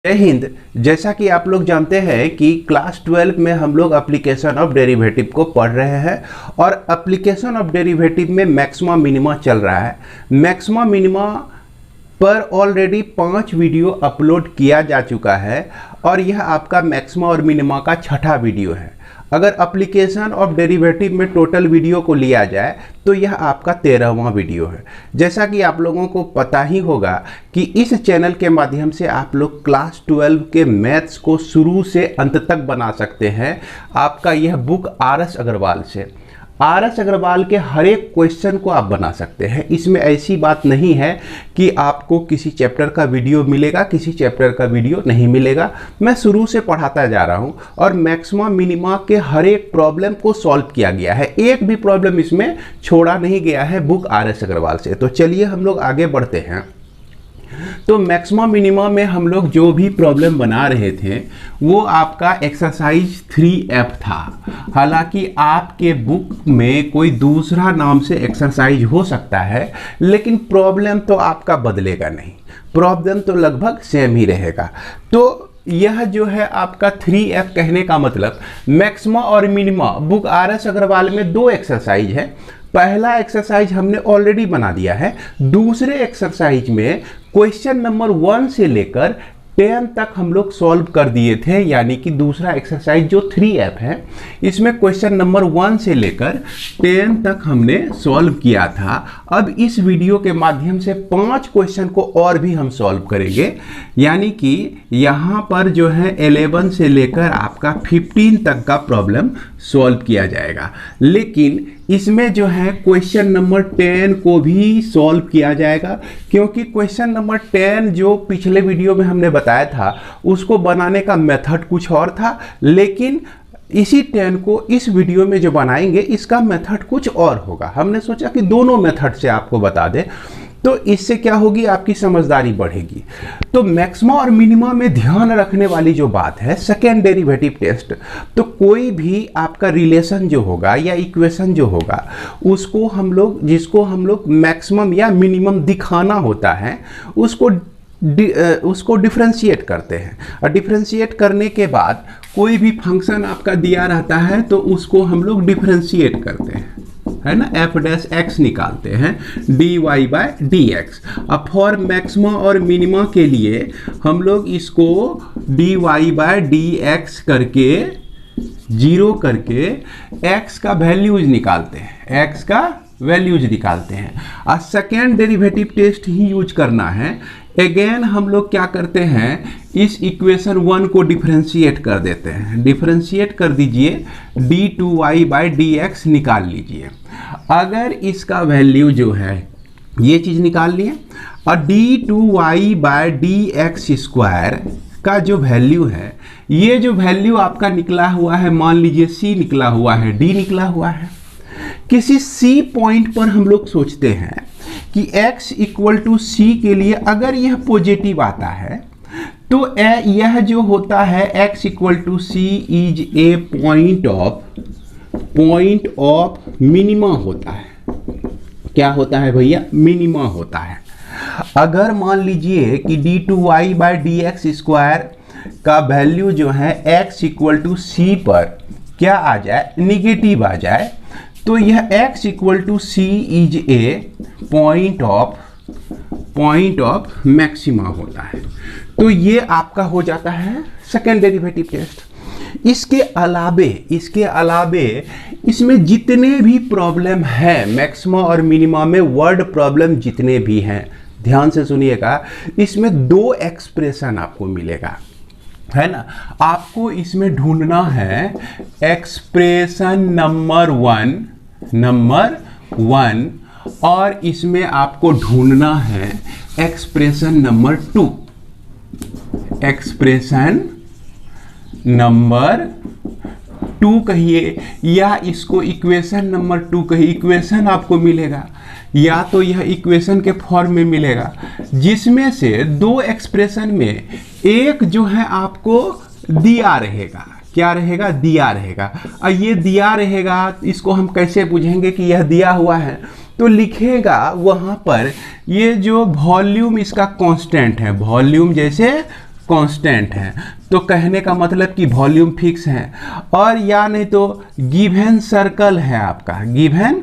जय हिंद। जैसा कि आप लोग जानते हैं कि क्लास 12 में हम लोग एप्लीकेशन ऑफ डेरिवेटिव को पढ़ रहे हैं और एप्लीकेशन ऑफ डेरिवेटिव में मैक्सिमा मिनिमा चल रहा है। मैक्सिमा मिनिमा पर ऑलरेडी 5 वीडियो अपलोड किया जा चुका है और यह आपका मैक्सिमा और मिनिमा का छठा वीडियो है। अगर एप्लीकेशन ऑफ डेरिवेटिव में टोटल वीडियो को लिया जाए तो यह आपका 13वां वीडियो है। जैसा कि आप लोगों को पता ही होगा कि इस चैनल के माध्यम से आप लोग क्लास 12 के मैथ्स को शुरू से अंत तक बना सकते हैं। आपका यह बुक आर.एस. अग्रवाल से, आर.एस. अग्रवाल के हर एक क्वेश्चन को आप बना सकते हैं। इसमें ऐसी बात नहीं है कि आपको किसी चैप्टर का वीडियो मिलेगा, किसी चैप्टर का वीडियो नहीं मिलेगा। मैं शुरू से पढ़ाता जा रहा हूं और मैक्सिमा मिनिमा के हर एक प्रॉब्लम को सॉल्व किया गया है। एक भी प्रॉब्लम इसमें छोड़ा नहीं गया है बुक आर.एस. अग्रवाल से। तो चलिए हम लोग आगे बढ़ते हैं। तो मैक्सिमा मिनिमा में हम लोग जो भी प्रॉब्लम बना रहे थे वो आपका एक्सरसाइज 3F था। हालांकि आपके बुक में कोई दूसरा नाम से एक्सरसाइज हो सकता है, लेकिन प्रॉब्लम तो आपका बदलेगा नहीं, प्रॉब्लम तो लगभग सेम ही रहेगा। तो यह जो है आपका 3F कहने का मतलब मैक्सिमा और मिनिमा बुक आर.एस. अग्रवाल में 2 एक्सरसाइज है। पहला एक्सरसाइज हमने ऑलरेडी बना दिया है। दूसरे एक्सरसाइज में क्वेश्चन नंबर 1 से लेकर 10 तक हम लोग सॉल्व कर दिए थे, यानी कि दूसरा एक्सरसाइज जो 3F है इसमें क्वेश्चन नंबर 1 से लेकर 10 तक हमने सॉल्व किया था। अब इस वीडियो के माध्यम से 5 क्वेश्चन को और भी हम सॉल्व करेंगे, यानी कि यहाँ पर जो है 11 से लेकर आपका 15 तक का प्रॉब्लम सॉल्व किया जाएगा। लेकिन इसमें जो है क्वेश्चन नंबर 10 को भी सॉल्व किया जाएगा, क्योंकि क्वेश्चन नंबर 10 जो पिछले वीडियो में हमने बताया था उसको बनाने का मेथड कुछ और था, लेकिन इसी 10 को इस वीडियो में जो बनाएंगे इसका मेथड कुछ और होगा। हमने सोचा कि दोनों मेथड से आपको बता दें, तो इससे क्या होगी, आपकी समझदारी बढ़ेगी। तो मैक्सिमा और मिनिमा में ध्यान रखने वाली जो बात है सेकेंड डेरिवेटिव टेस्ट, तो कोई भी आपका रिलेशन जो होगा या इक्वेशन जो होगा उसको हम लोग, जिसको हम लोग मैक्सिमम या मिनिमम दिखाना होता है, उसको डिफरेंशिएट करते हैं। और डिफरेंशिएट करने के बाद कोई भी फंक्शन आपका दिया रहता है तो उसको हम लोग डिफरेंशिएट करते हैं, है ना, f' निकालते हैं dy/dx। अब फॉर मैक्सिमा और मिनिमा के लिए हम लोग इसको dy/dx करके 0 करके x का वैल्यूज निकालते हैं, x का वैल्यूज निकालते हैं। और सेकेंड डेरिवेटिव टेस्ट ही यूज करना है। अगेन हम लोग क्या करते हैं, इस इक्वेशन 1 को डिफरेंशिएट कर देते हैं। डिफरेंशिएट कर दीजिए, d2y/dx निकाल लीजिए। अगर इसका वैल्यू जो है ये चीज़ निकाल लिए और d2y/dx स्क्वायर का जो वैल्यू है, ये जो वैल्यू आपका निकला हुआ है, मान लीजिए c निकला हुआ है, d निकला हुआ है। किसी c पॉइंट पर हम लोग सोचते हैं कि x = c के लिए अगर यह पॉजिटिव आता है तो यह जो होता है x = c is a point of minima होता है। क्या होता है भैया, मिनिमा होता है। अगर मान लीजिए कि d2y/dx स्क्वायर का वैल्यू जो है x = c पर क्या आ जाए, निगेटिव आ जाए, तो यह x = c is a point of maxima होता है। तो ये आपका हो जाता है सेकेंड डेरिवेटिव टेस्ट। इसके अलावे इसमें जितने भी प्रॉब्लम है मैक्सिमा और मिनिमा में, वर्ड प्रॉब्लम जितने भी हैं, ध्यान से सुनिएगा, इसमें 2 एक्सप्रेशन आपको मिलेगा, है ना। आपको इसमें ढूंढना है एक्सप्रेशन नंबर 1 और इसमें आपको ढूंढना है एक्सप्रेशन नंबर 2। एक्सप्रेशन नंबर 2 कहिए या इसको इक्वेशन नंबर 2 कहिए। इक्वेशन आपको मिलेगा या तो यह इक्वेशन के फॉर्म में मिलेगा, जिसमें से 2 एक्सप्रेशन में एक जो है आपको दिया रहेगा। क्या रहेगा, दिया रहेगा। और ये दिया रहेगा, इसको हम कैसे बुझेंगे कि यह दिया हुआ है, तो लिखेगा वहाँ पर ये जो वॉल्यूम इसका कांस्टेंट है, वॉल्यूम जैसे कांस्टेंट है, तो कहने का मतलब कि वॉल्यूम फिक्स है। और या नहीं तो गिवन सर्कल है, आपका गिवन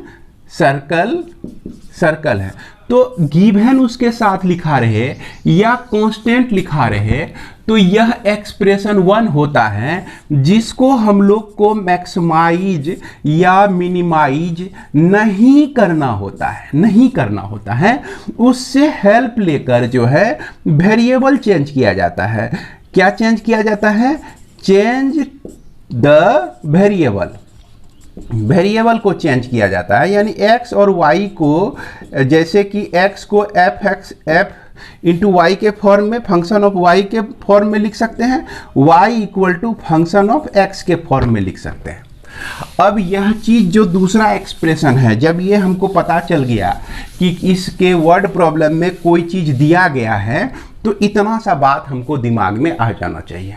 सर्कल है, तो गिवन उसके साथ लिखा रहे या कांस्टेंट लिखा रहे तो यह एक्सप्रेशन 1 होता है, जिसको हम लोग को मैक्सिमाइज या मिनिमाइज नहीं करना होता है, उससे हेल्प लेकर जो है वेरिएबल चेंज किया जाता है। क्या चेंज किया जाता है? चेंज द वेरिएबल को चेंज किया जाता है, यानी x और y को, जैसे कि x को f इंटू वाई के फॉर्म में, फंक्शन ऑफ y के फॉर्म में लिख सकते हैं, y equal to function of x के फॉर्म में लिख सकते हैं। अब यह चीज जो दूसरा एक्सप्रेशन है, जब ये हमको पता चल गया कि इसके वर्ड प्रॉब्लम में कोई चीज दिया गया है, तो इतना सा बात हमको दिमाग में आ जाना चाहिए।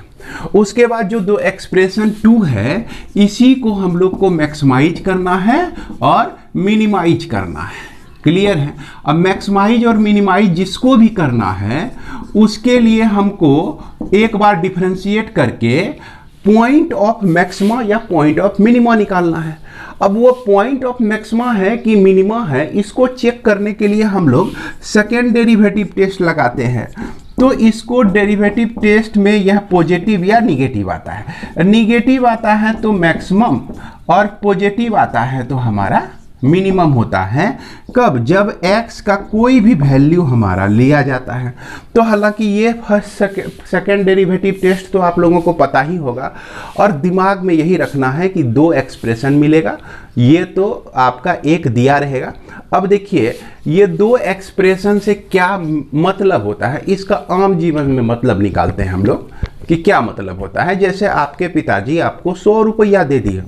उसके बाद जो दो एक्सप्रेशन 2 है, इसी को हम लोग को मैक्सिमाइज करना है और मिनिमाइज करना है। क्लियर है? अब मैक्सिमाइज और मिनिमाइज जिसको भी करना है, उसके लिए हमको एक बार डिफरेंशिएट करके पॉइंट ऑफ मैक्सिमा या पॉइंट ऑफ मिनिमा निकालना है। अब वो पॉइंट ऑफ मैक्सिमा है कि मिनिमा है, इसको चेक करने के लिए हम लोग सेकेंड डेरिवेटिव टेस्ट लगाते हैं। तो इसको डेरिवेटिव टेस्ट में यह पॉजिटिव या निगेटिव आता है। निगेटिव आता है तो मैक्सिमम, और पॉजिटिव आता है तो हमारा मिनिमम होता है। कब? जब x का कोई भी वैल्यू हमारा लिया जाता है। तो हालांकि ये फर्स्ट सेकेंड डेरिवेटिव टेस्ट तो आप लोगों को पता ही होगा, और दिमाग में यही रखना है कि दो एक्सप्रेशन मिलेगा, ये तो आपका एक दिया रहेगा। अब देखिए ये दो एक्सप्रेशन से क्या मतलब होता है, इसका आम जीवन में मतलब निकालते हैं हम लोग कि क्या मतलब होता है। जैसे आपके पिताजी आपको 100 रुपया दे दिए,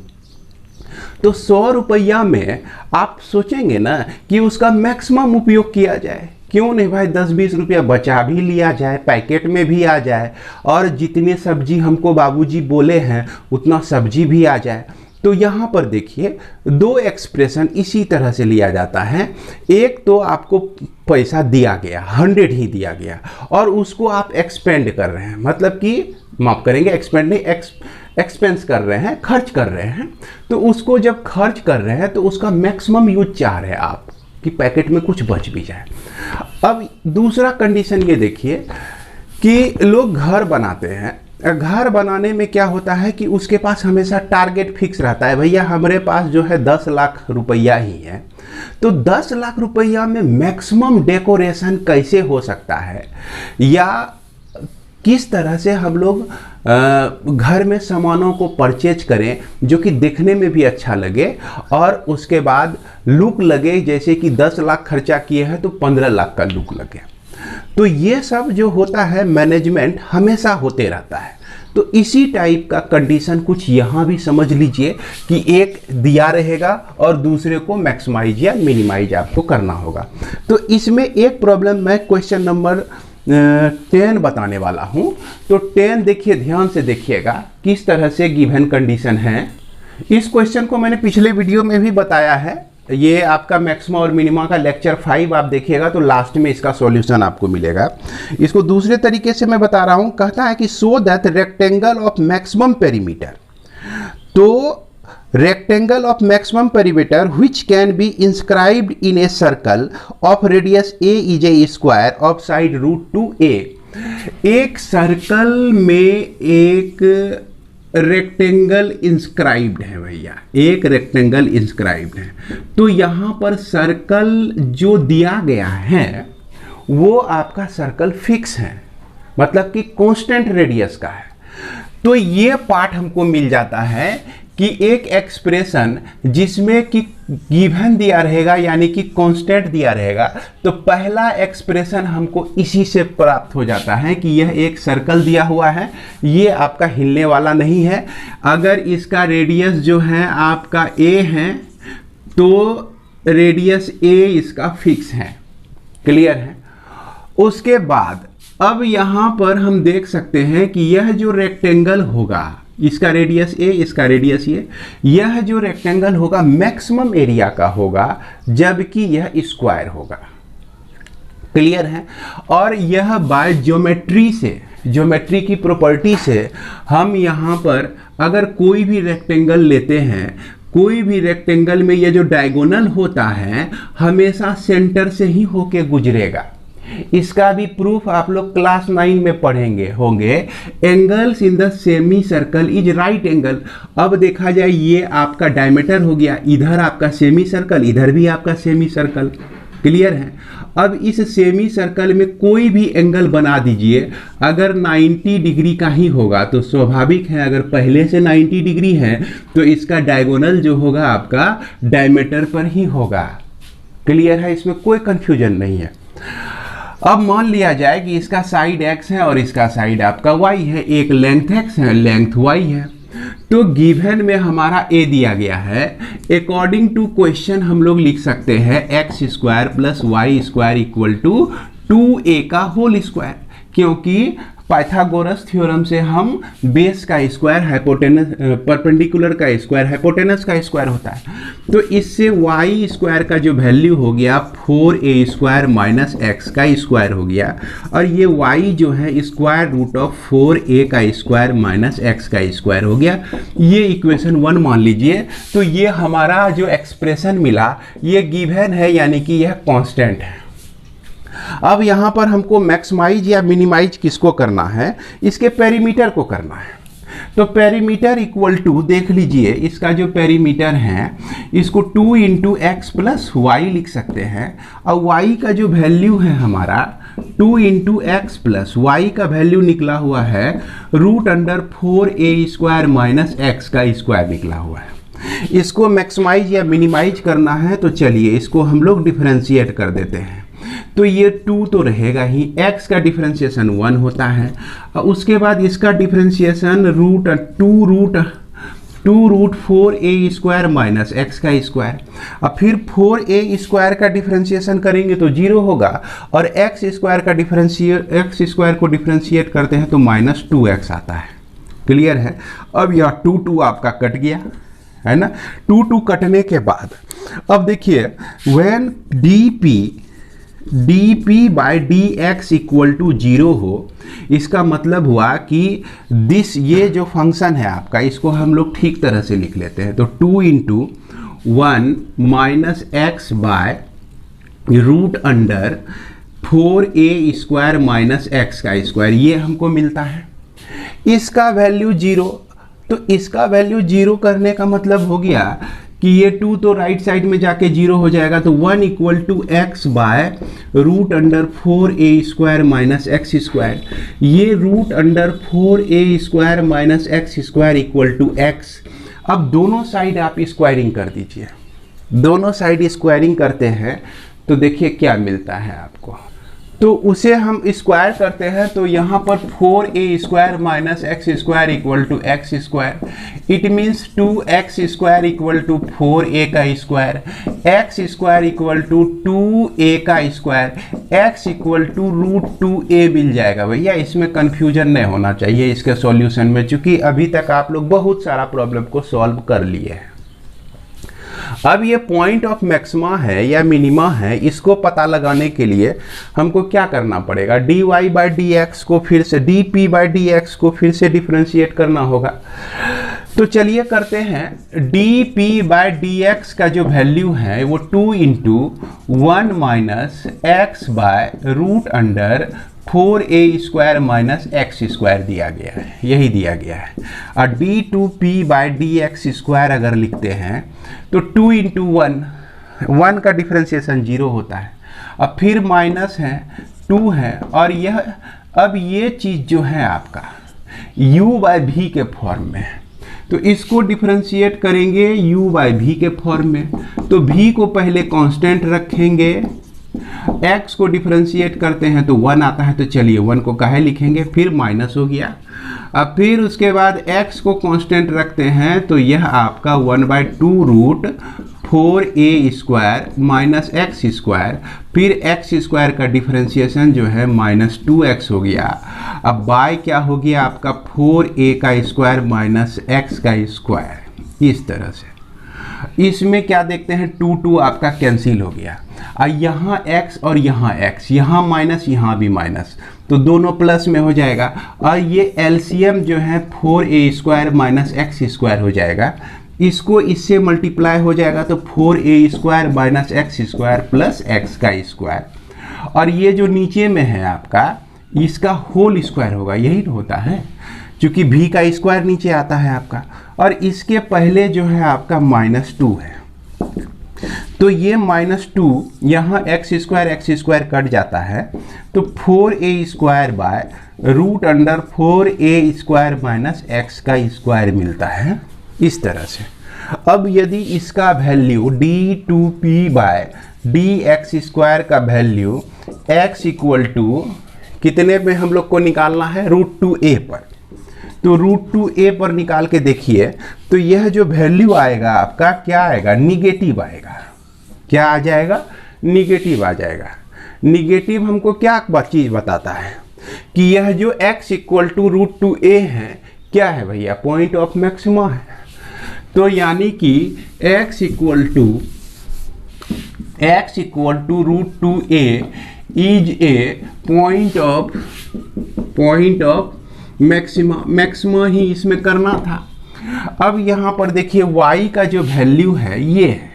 तो 100 रुपया में आप सोचेंगे ना कि उसका मैक्सिमम उपयोग किया जाए। क्यों नहीं भाई, 10-20 रुपया बचा भी लिया जाए, पैकेट में भी आ जाए, और जितने सब्जी हमको बाबूजी बोले हैं उतना सब्जी भी आ जाए। तो यहाँ पर देखिए दो एक्सप्रेशन इसी तरह से लिया जाता है। एक तो आपको पैसा दिया गया, 100 ही दिया गया, और उसको आप एक्सपेंड कर रहे हैं, मतलब कि माफ करेंगे, एक्सपेंड नहीं, एक्सपेंस कर रहे हैं, खर्च कर रहे हैं। तो उसको जब खर्च कर रहे हैं तो उसका मैक्सिमम यूज चाह रहे हैं आप कि पैकेट में कुछ बच भी जाए। अब दूसरा कंडीशन ये देखिए कि लोग घर बनाते हैं। घर बनाने में क्या होता है कि उसके पास हमेशा टारगेट फिक्स रहता है, भैया हमारे पास जो है 10 लाख रुपया ही है, तो 10 लाख रुपया में मैक्सिमम डेकोरेशन कैसे हो सकता है, या किस तरह से हम लोग घर में सामानों को परचेज करें जो कि देखने में भी अच्छा लगे और उसके बाद लुक लगे, जैसे कि 10 लाख खर्चा किए हैं तो 15 लाख का लुक लगे। तो ये सब जो होता है मैनेजमेंट हमेशा होते रहता है। तो इसी टाइप का कंडीशन कुछ यहाँ भी समझ लीजिए कि एक दिया रहेगा और दूसरे को मैक्सिमाइज या मिनिमाइज आपको करना होगा। तो इसमें एक प्रॉब्लम मैं क्वेश्चन नंबर 10 बताने वाला हूँ। तो 10 देखिए, ध्यान से देखिएगा किस तरह से गिवन कंडीशन है। इस क्वेश्चन को मैंने पिछले वीडियो में भी बताया है। ये आपका मैक्सिमा और मिनिमा का लेक्चर 5 आप देखिएगा तो लास्ट में इसका सॉल्यूशन आपको मिलेगा। इसको दूसरे तरीके से मैं बता रहा हूँ। कहता है कि so that rectangle of maximum perimeter, तो rectangle of maximum perimeter which can be inscribed in a circle of radius a is a square of side root 2a। एक सर्कल में एक रेक्टेंगल इंस्क्राइब्ड है भैया, एक रेक्टेंगल इंस्क्राइब्ड है। तो यहाँ पर सर्कल जो दिया गया है वो आपका सर्कल फिक्स है, मतलब कि कांस्टेंट रेडियस का है। तो ये पार्ट हमको मिल जाता है कि एक एक्सप्रेशन जिसमें कि गिवन दिया रहेगा यानी कि कांस्टेंट दिया रहेगा, तो पहला एक्सप्रेशन हमको इसी से प्राप्त हो जाता है कि यह एक सर्कल दिया हुआ है, ये आपका हिलने वाला नहीं है। अगर इसका रेडियस जो है आपका a है तो रेडियस a इसका फिक्स है। क्लियर है? उसके बाद अब यहाँ पर हम देख सकते हैं कि यह जो रेक्टेंगल होगा, इसका रेडियस a, इसका रेडियस ये, यह जो रेक्टेंगल होगा मैक्सिमम एरिया का होगा जबकि यह स्क्वायर होगा। क्लियर है? और यह बाय ज्योमेट्री से ज्योमेट्री की प्रॉपर्टी से हम यहाँ पर अगर कोई भी रेक्टेंगल लेते हैं, कोई भी रेक्टेंगल में ये जो डायगोनल होता है हमेशा सेंटर से ही होके गुजरेगा। इसका भी प्रूफ आप लोग क्लास 9 में पढ़ेंगे होंगे। Angles in the semi circle is right angle. अब देखा जाए ये आपका डायमीटर हो गया, इधर आपका सेमी सर्कल, इधर भी आपका सेमी सर्कल, क्लियर है। अब इस सेमी सर्कल में कोई भी एंगल बना दीजिए, अगर 90 डिग्री का ही होगा तो स्वाभाविक है, अगर पहले से 90 डिग्री है तो इसका डायगोनल जो होगा आपका डायमीटर पर ही होगा, क्लियर है, इसमें कोई कंफ्यूजन नहीं है। अब मान लिया जाए कि इसका साइड x है और इसका साइड आपका y है, एक लेंथ x है, लेंथ y है, तो गिवन में हमारा a दिया गया है। अकॉर्डिंग टू क्वेश्चन हम लोग लिख सकते हैं x square plus y square equal to 2a का होल स्क्वायर, क्योंकि पाइथागोरस थ्योरम से हम बेस का स्क्वायर हाइपोटेनस परपेंडिकुलर का स्क्वायर हाइपोटेनस का स्क्वायर होता है, तो इससे वाई स्क्वायर का जो वैल्यू हो गया 4a स्क्वायर माइनस एक्स का स्क्वायर हो गया, और ये y जो है स्क्वायर रूट ऑफ 4a का स्क्वायर माइनस एक्स का स्क्वायर हो गया। ये इक्वेशन 1 मान लीजिए। तो ये हमारा जो एक्सप्रेशन मिला ये गिवन है, यानी कि यह कांस्टेंट है। अब यहाँ पर हमको मैक्सिमाइज या मिनिमाइज किसको करना है, इसके पेरीमीटर को करना है। तो पेरीमीटर इक्वल टू देख लीजिए, इसका जो पेरीमीटर है इसको 2 इंटू एक्स प्लस वाई लिख सकते हैं, और y का जो वैल्यू है हमारा 2 इंटू एक्स प्लस वाई का वैल्यू निकला हुआ है root under 4a square minus x का स्क्वायर निकला हुआ है। इसको मैक्सिमाइज या मिनिमाइज करना है तो चलिए इसको हम लोग डिफरेंशिएट कर देते हैं। तो ये 2 तो रहेगा ही, x का डिफरेंशिएशन 1 होता है, और उसके बाद इसका differentiation root 2 root 4a square minus x का स्क्वायर, और फिर 4a स्क्वायर का डिफरेंशिएशन करेंगे तो 0 होगा, और एक्स स्क्वायर को डिफरेंशिएट करते हैं तो माइनस 2x आता है, क्लियर है। अब यह 2 आपका कट गया है ना। 2 कटने के बाद अब देखिए when dp by dx equal to 0 हो, इसका मतलब हुआ कि ये जो फंक्शन है आपका, इसको हम लोग ठीक तरह से लिख लेते हैं। तो 2 into 1 minus x by root under 4a square minus x का स्क्वायर, ये हमको मिलता है। इसका वैल्यू 0, तो इसका वैल्यू 0 करने का मतलब हो गया कि ये 2 तो राइट साइड में जाके 0 हो जाएगा, तो 1 equal to x by root under 4a square minus x square, ये root under 4a square minus x square equal to x. अब दोनों साइड आप स्क्वायरिंग कर दीजिए, दोनों साइड स्क्वायरिंग करते हैं तो देखिए क्या मिलता है आपको। तो उसे हम स्क्वायर करते हैं तो यहाँ पर 4a square minus x square equal to x square, it means 2x square equal to 4a का square, x square equal to 2a का square, x equal to root 2a मिल जाएगा। भैया इसमें कन्फ्यूजन नहीं होना चाहिए इसके सॉल्यूशन में, चूंकि अभी तक आप लोग बहुत सारा प्रॉब्लम को सॉल्व कर लिए हैं। अब ये पॉइंट ऑफ मैक्सिमा है या मिनिमा है, इसको पता लगाने के लिए हमको क्या करना पड़ेगा, dy बाई dx को फिर से dp बाई dx को फिर से डिफरेंशिएट करना होगा। तो चलिए करते हैं। dp बाई dx का जो वैल्यू है वो 2 into 1 minus x by root under 4a square minus x square दिया गया है, यही दिया गया है। और d2p बाई dx स्क्वायर अगर लिखते हैं तो 2 इंटू 1 का डिफरेंशिएशन 0 होता है, अब फिर माइनस है 2 है, और यह अब ये चीज़ जो है आपका u बाई v के फॉर्म में है, तो इसको डिफरेंशिएट करेंगे u बाई v के फॉर्म में। तो v को पहले कांस्टेंट रखेंगे, x को डिफरेंशिएट करते हैं तो 1 आता है, तो चलिए 1 को काहे लिखेंगे, फिर माइनस हो गया। अब फिर उसके बाद x को कांस्टेंट रखते हैं तो यह आपका 1/2 root 4a square minus x square, फिर एक्स स्क्वायर का डिफरेंशिएशन जो है माइनस 2x हो गया। अब बाय क्या हो गया आपका 4a का स्क्वायर माइनस एक्स का स्क्वायर, इस तरह से। इसमें क्या देखते हैं, 2 2 आपका कैंसिल हो गया। यहाँ x और यहाँ x, यहाँ माइनस यहाँ भी माइनस, तो दोनों प्लस में हो जाएगा। और ये एलसीएम जो है 4a² माइनस x² हो जाएगा। इसको इससे मल्टीप्लाई हो जाएगा तो 4a² minus x² plus x का स्क्वायर। और ये जो नीचे में है आपका, इसका होल स्क्वायर होगा, यही होता है क्योंकि v का स्क्वायर नीचे आता है आपका। और इसके पहले जो है आपका -2 है, तो ये -2 यहाँ x² कट जाता है, तो 4a² by root under 4a² minus x का स्क्वायर मिलता है इस तरह से। अब यदि इसका वैल्यू d2p बाय dx² का वैल्यू x इक्वल टू कितने में हम लोग को निकालना है, √2a पर, तो √2a पर निकाल के देखिए तो यह जो वैल्यू आएगा आपका क्या आएगा, निगेटिव आएगा। क्या आ जाएगा, निगेटिव आ जाएगा। निगेटिव हमको क्या चीज़ बताता है कि यह जो x इक्वल टू √2a है क्या है भैया, पॉइंट ऑफ मैक्सिमा है। तो यानी कि x equal to √2a is a point of maxima ही इसमें करना था। अब यहाँ पर देखिए y का जो वैल्यू है ये है,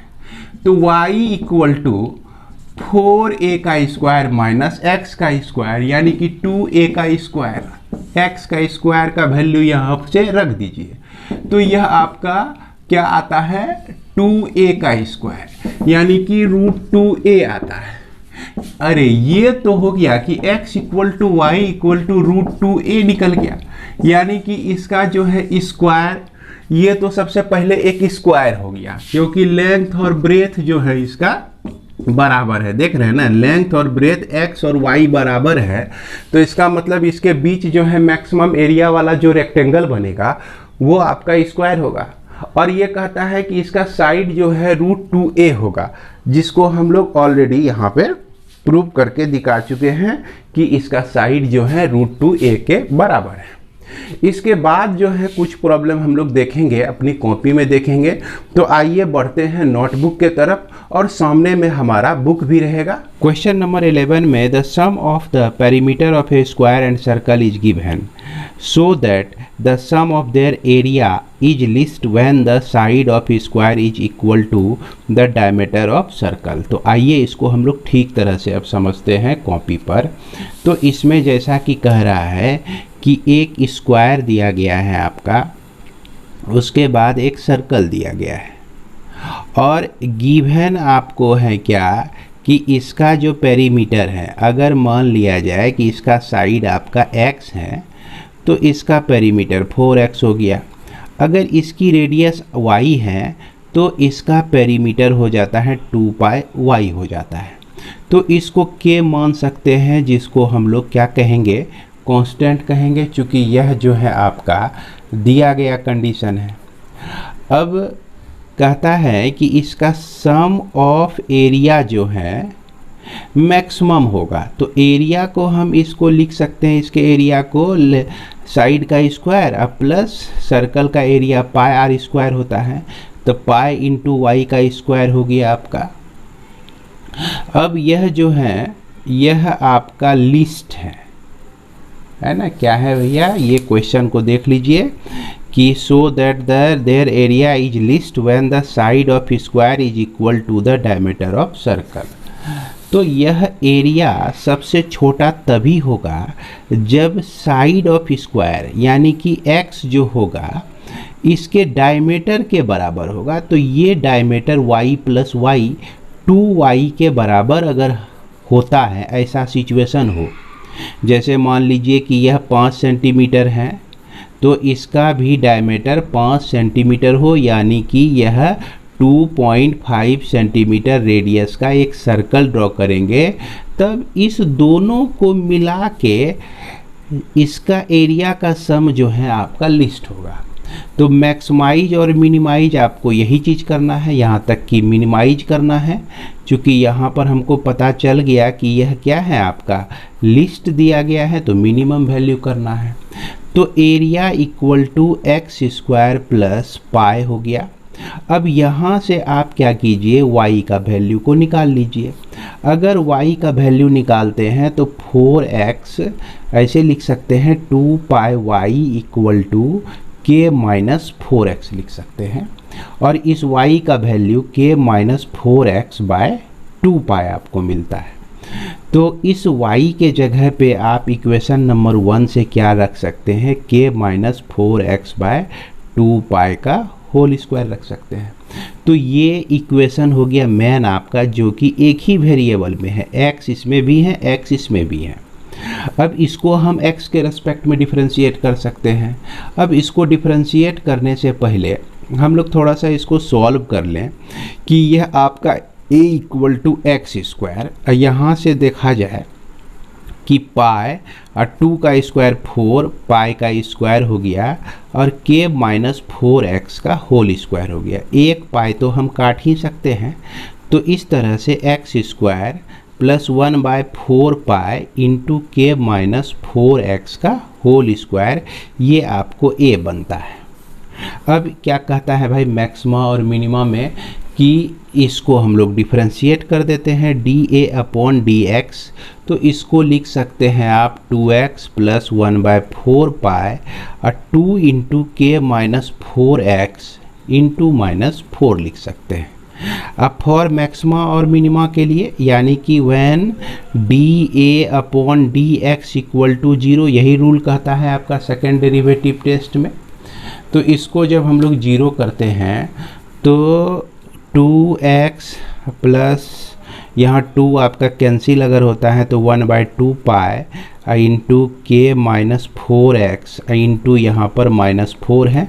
तो y equal to 4a² minus x का स्क्वायर यानी कि 2a का स्क्वायर, x का स्क्वायर का वैल्यू यहाँ से रख दीजिए, तो यह आपका क्या आता है, 2a का स्क्वायर यानी कि √2a आता है। अरे ये तो हो गया कि x equal to y equal to √2a निकल गया, यानी कि इसका जो है स्क्वायर, ये तो सबसे पहले एक स्क्वायर हो गया क्योंकि लेंथ और ब्रेथ जो है इसका बराबर है। देख रहे हैं ना, लेंथ और ब्रेथ x और y बराबर है, तो इसका मतलब इसके बीच जो है मैक्सिमम एरिया वाला जो रेक्टेंगल बनेगा वो आपका स्क्वायर होगा। और ये कहता है कि इसका साइड जो है √2a होगा, जिसको हम लोग ऑलरेडी यहाँ पे प्रूव करके दिखा चुके हैं कि इसका साइड जो है √2a के बराबर है। इसके बाद जो है कुछ प्रॉब्लम हम लोग देखेंगे, अपनी कॉपी में देखेंगे। तो आइए बढ़ते हैं नोटबुक के तरफ, और सामने में हमारा बुक भी रहेगा। क्वेश्चन नंबर 11 में the sum of the perimeter of a square and circle is given so that the sum of their area is least when the side of square is equal to the diameter of circle. तो आइए इसको हम लोग ठीक तरह से अब समझते हैं कॉपी पर। तो इसमें जैसा कि कह रहा है कि एक स्क्वायर दिया गया है आपका, उसके बाद एक सर्कल दिया गया है, और गिवन आपको है क्या कि इसका जो पेरीमीटर है, अगर मान लिया जाए कि इसका साइड आपका x है तो इसका पेरीमीटर 4x हो गया। अगर इसकी रेडियस y है तो इसका पेरीमीटर हो जाता है 2πy हो जाता है। तो इसको k मान सकते हैं, जिसको हम लोग क्या कहेंगे, कांस्टेंट कहेंगे, चूँकि यह जो है आपका दिया गया कंडीशन है। अब कहता है कि इसका सम ऑफ एरिया जो है मैक्सिमम होगा, तो एरिया को हम इसको लिख सकते हैं, इसके एरिया को साइड का स्क्वायर अब प्लस सर्कल का एरिया πr² होता है, तो पाई इंटू वाई का स्क्वायर हो गया आपका। अब यह जो है यह आपका लिस्ट है ना, क्या है भैया, ये क्वेश्चन को देख लीजिए कि so that their area is least when the side of square is equal to the diameter of circle. तो यह एरिया सबसे छोटा तभी होगा जब साइड ऑफ स्क्वायर यानी कि x जो होगा इसके डायमीटर के बराबर होगा। तो ये diameter y plus Y 2y के बराबर अगर होता है, ऐसा सिचुएशन हो, जैसे मान लीजिए कि यह 5 सेंटीमीटर है तो इसका भी डायमीटर 5 सेंटीमीटर हो, यानी कि यह 2.5 सेंटीमीटर रेडियस का एक सर्कल ड्रॉ करेंगे, तब इस दोनों को मिला के इसका एरिया का सम जो है आपका लिस्ट होगा। तो मैक्सिमाइज और मिनिमाइज आपको यही चीज़ करना है, यहाँ तक कि मिनिमाइज करना है, क्योंकि यहाँ पर हमको पता चल गया कि यह क्या है आपका लिस्ट दिया गया है, तो मिनिमम वैल्यू करना है। तो area equal to x² plus pi हो गया। अब यहाँ से आप क्या कीजिए, y का वैल्यू को निकाल लीजिए। अगर y का वैल्यू निकालते हैं तो 4x ऐसे लिख सकते हैं, 2 pi y equal to k minus 4x लिख सकते हैं, और इस y का value k minus 4x by 2 pi आपको मिलता है। तो इस y के जगह पे आप इक्वेशन नंबर 1 से क्या रख सकते हैं, k माइनस 4x बाय 2 पाई का होल स्क्वायर रख सकते हैं। तो ये इक्वेशन हो गया मेन आपका, जो कि एक ही वेरिएबल में है, x इसमें भी है, x इसमें भी है। अब इसको हम x के रेस्पेक्ट में डिफरेंशिएट कर सकते हैं। अब इसको डिफरेंशिएट करने से पहले हम लोग थोड़ा सा इसको सॉल्व कर लें कि यह आपका a equal to x square, यहाँ से देखा जाए कि पाई और 2 का स्क्वायर 4 पाई का स्क्वायर हो गया, और k माइनस 4x का होल स्क्वायर हो गया। एक पाई तो हम काट ही सकते हैं, तो इस तरह से x square plus 1 by 4 pi into k minus 4x का होल स्क्वायर, ये आपको a बनता है। अब क्या कहता है भाई मैक्सिमा और मिनिमा में कि इसको हम लोग डिफरेंशिएट कर देते हैं dA अपॉन dx, तो इसको लिख सकते हैं आप 2x प्लस 1 बाय 4 पाई और 2 इंटू के माइनस 4x इंटू माइनस 4 लिख सकते हैं। अब फॉर मैक्सिमा और मिनिमा के लिए, यानी कि when dA upon dx equal to 0, यही रूल कहता है आपका सेकेंड डेरिवेटिव टेस्ट में। तो इसको जब हम लोग 0 करते हैं तो 2x प्लस यहाँ 2 आपका कैंसिल अगर होता है तो 1 बाई 2 पाई इंटू के माइनस 4x इंटू यहाँ पर माइनस 4 है,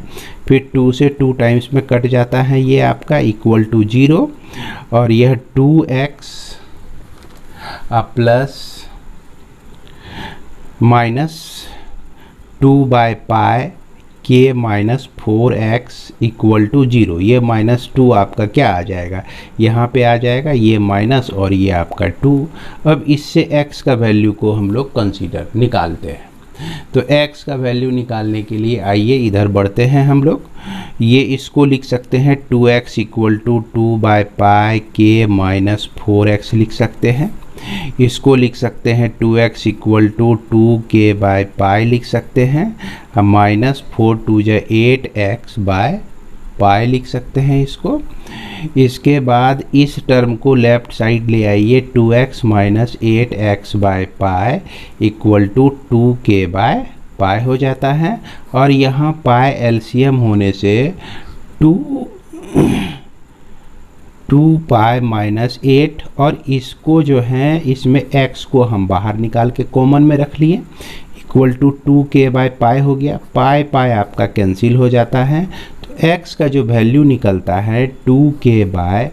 फिर 2 से 2 टाइम्स में कट जाता है, ये आपका इक्वल टू 0, और यह 2x plus minus 2 by pi के माइनस 4x इक्वल टू 0, ये माइनस 2 आपका क्या आ जाएगा, यहाँ पे आ जाएगा ये माइनस और ये आपका 2। अब इससे x का वैल्यू को हम लोग कंसीडर निकालते हैं। तो x का वैल्यू निकालने के लिए आइए इधर बढ़ते हैं हम लोग। ये इसको लिख सकते हैं 2x equal to 2 by pi के माइनस 4x लिख सकते हैं। इसको लिख सकते हैं 2x equal to 2k by pi लिख सकते हैं, हम माइनस 4 2 जा 8x बाय पाई लिख सकते हैं इसको। इसके बाद इस टर्म को लेफ्ट साइड ले आइए, 2x minus 8x by pi equal to 2k by pi हो जाता है, और यहाँ पाई एलसीएम होने से 2 पाई माइनस 8, और इसको जो है इसमें x को हम बाहर निकाल के कॉमन में रख लिए, equal to 2k by pi हो गया। पाई पाई आपका कैंसिल हो जाता है, तो x का जो वैल्यू निकलता है 2k बाय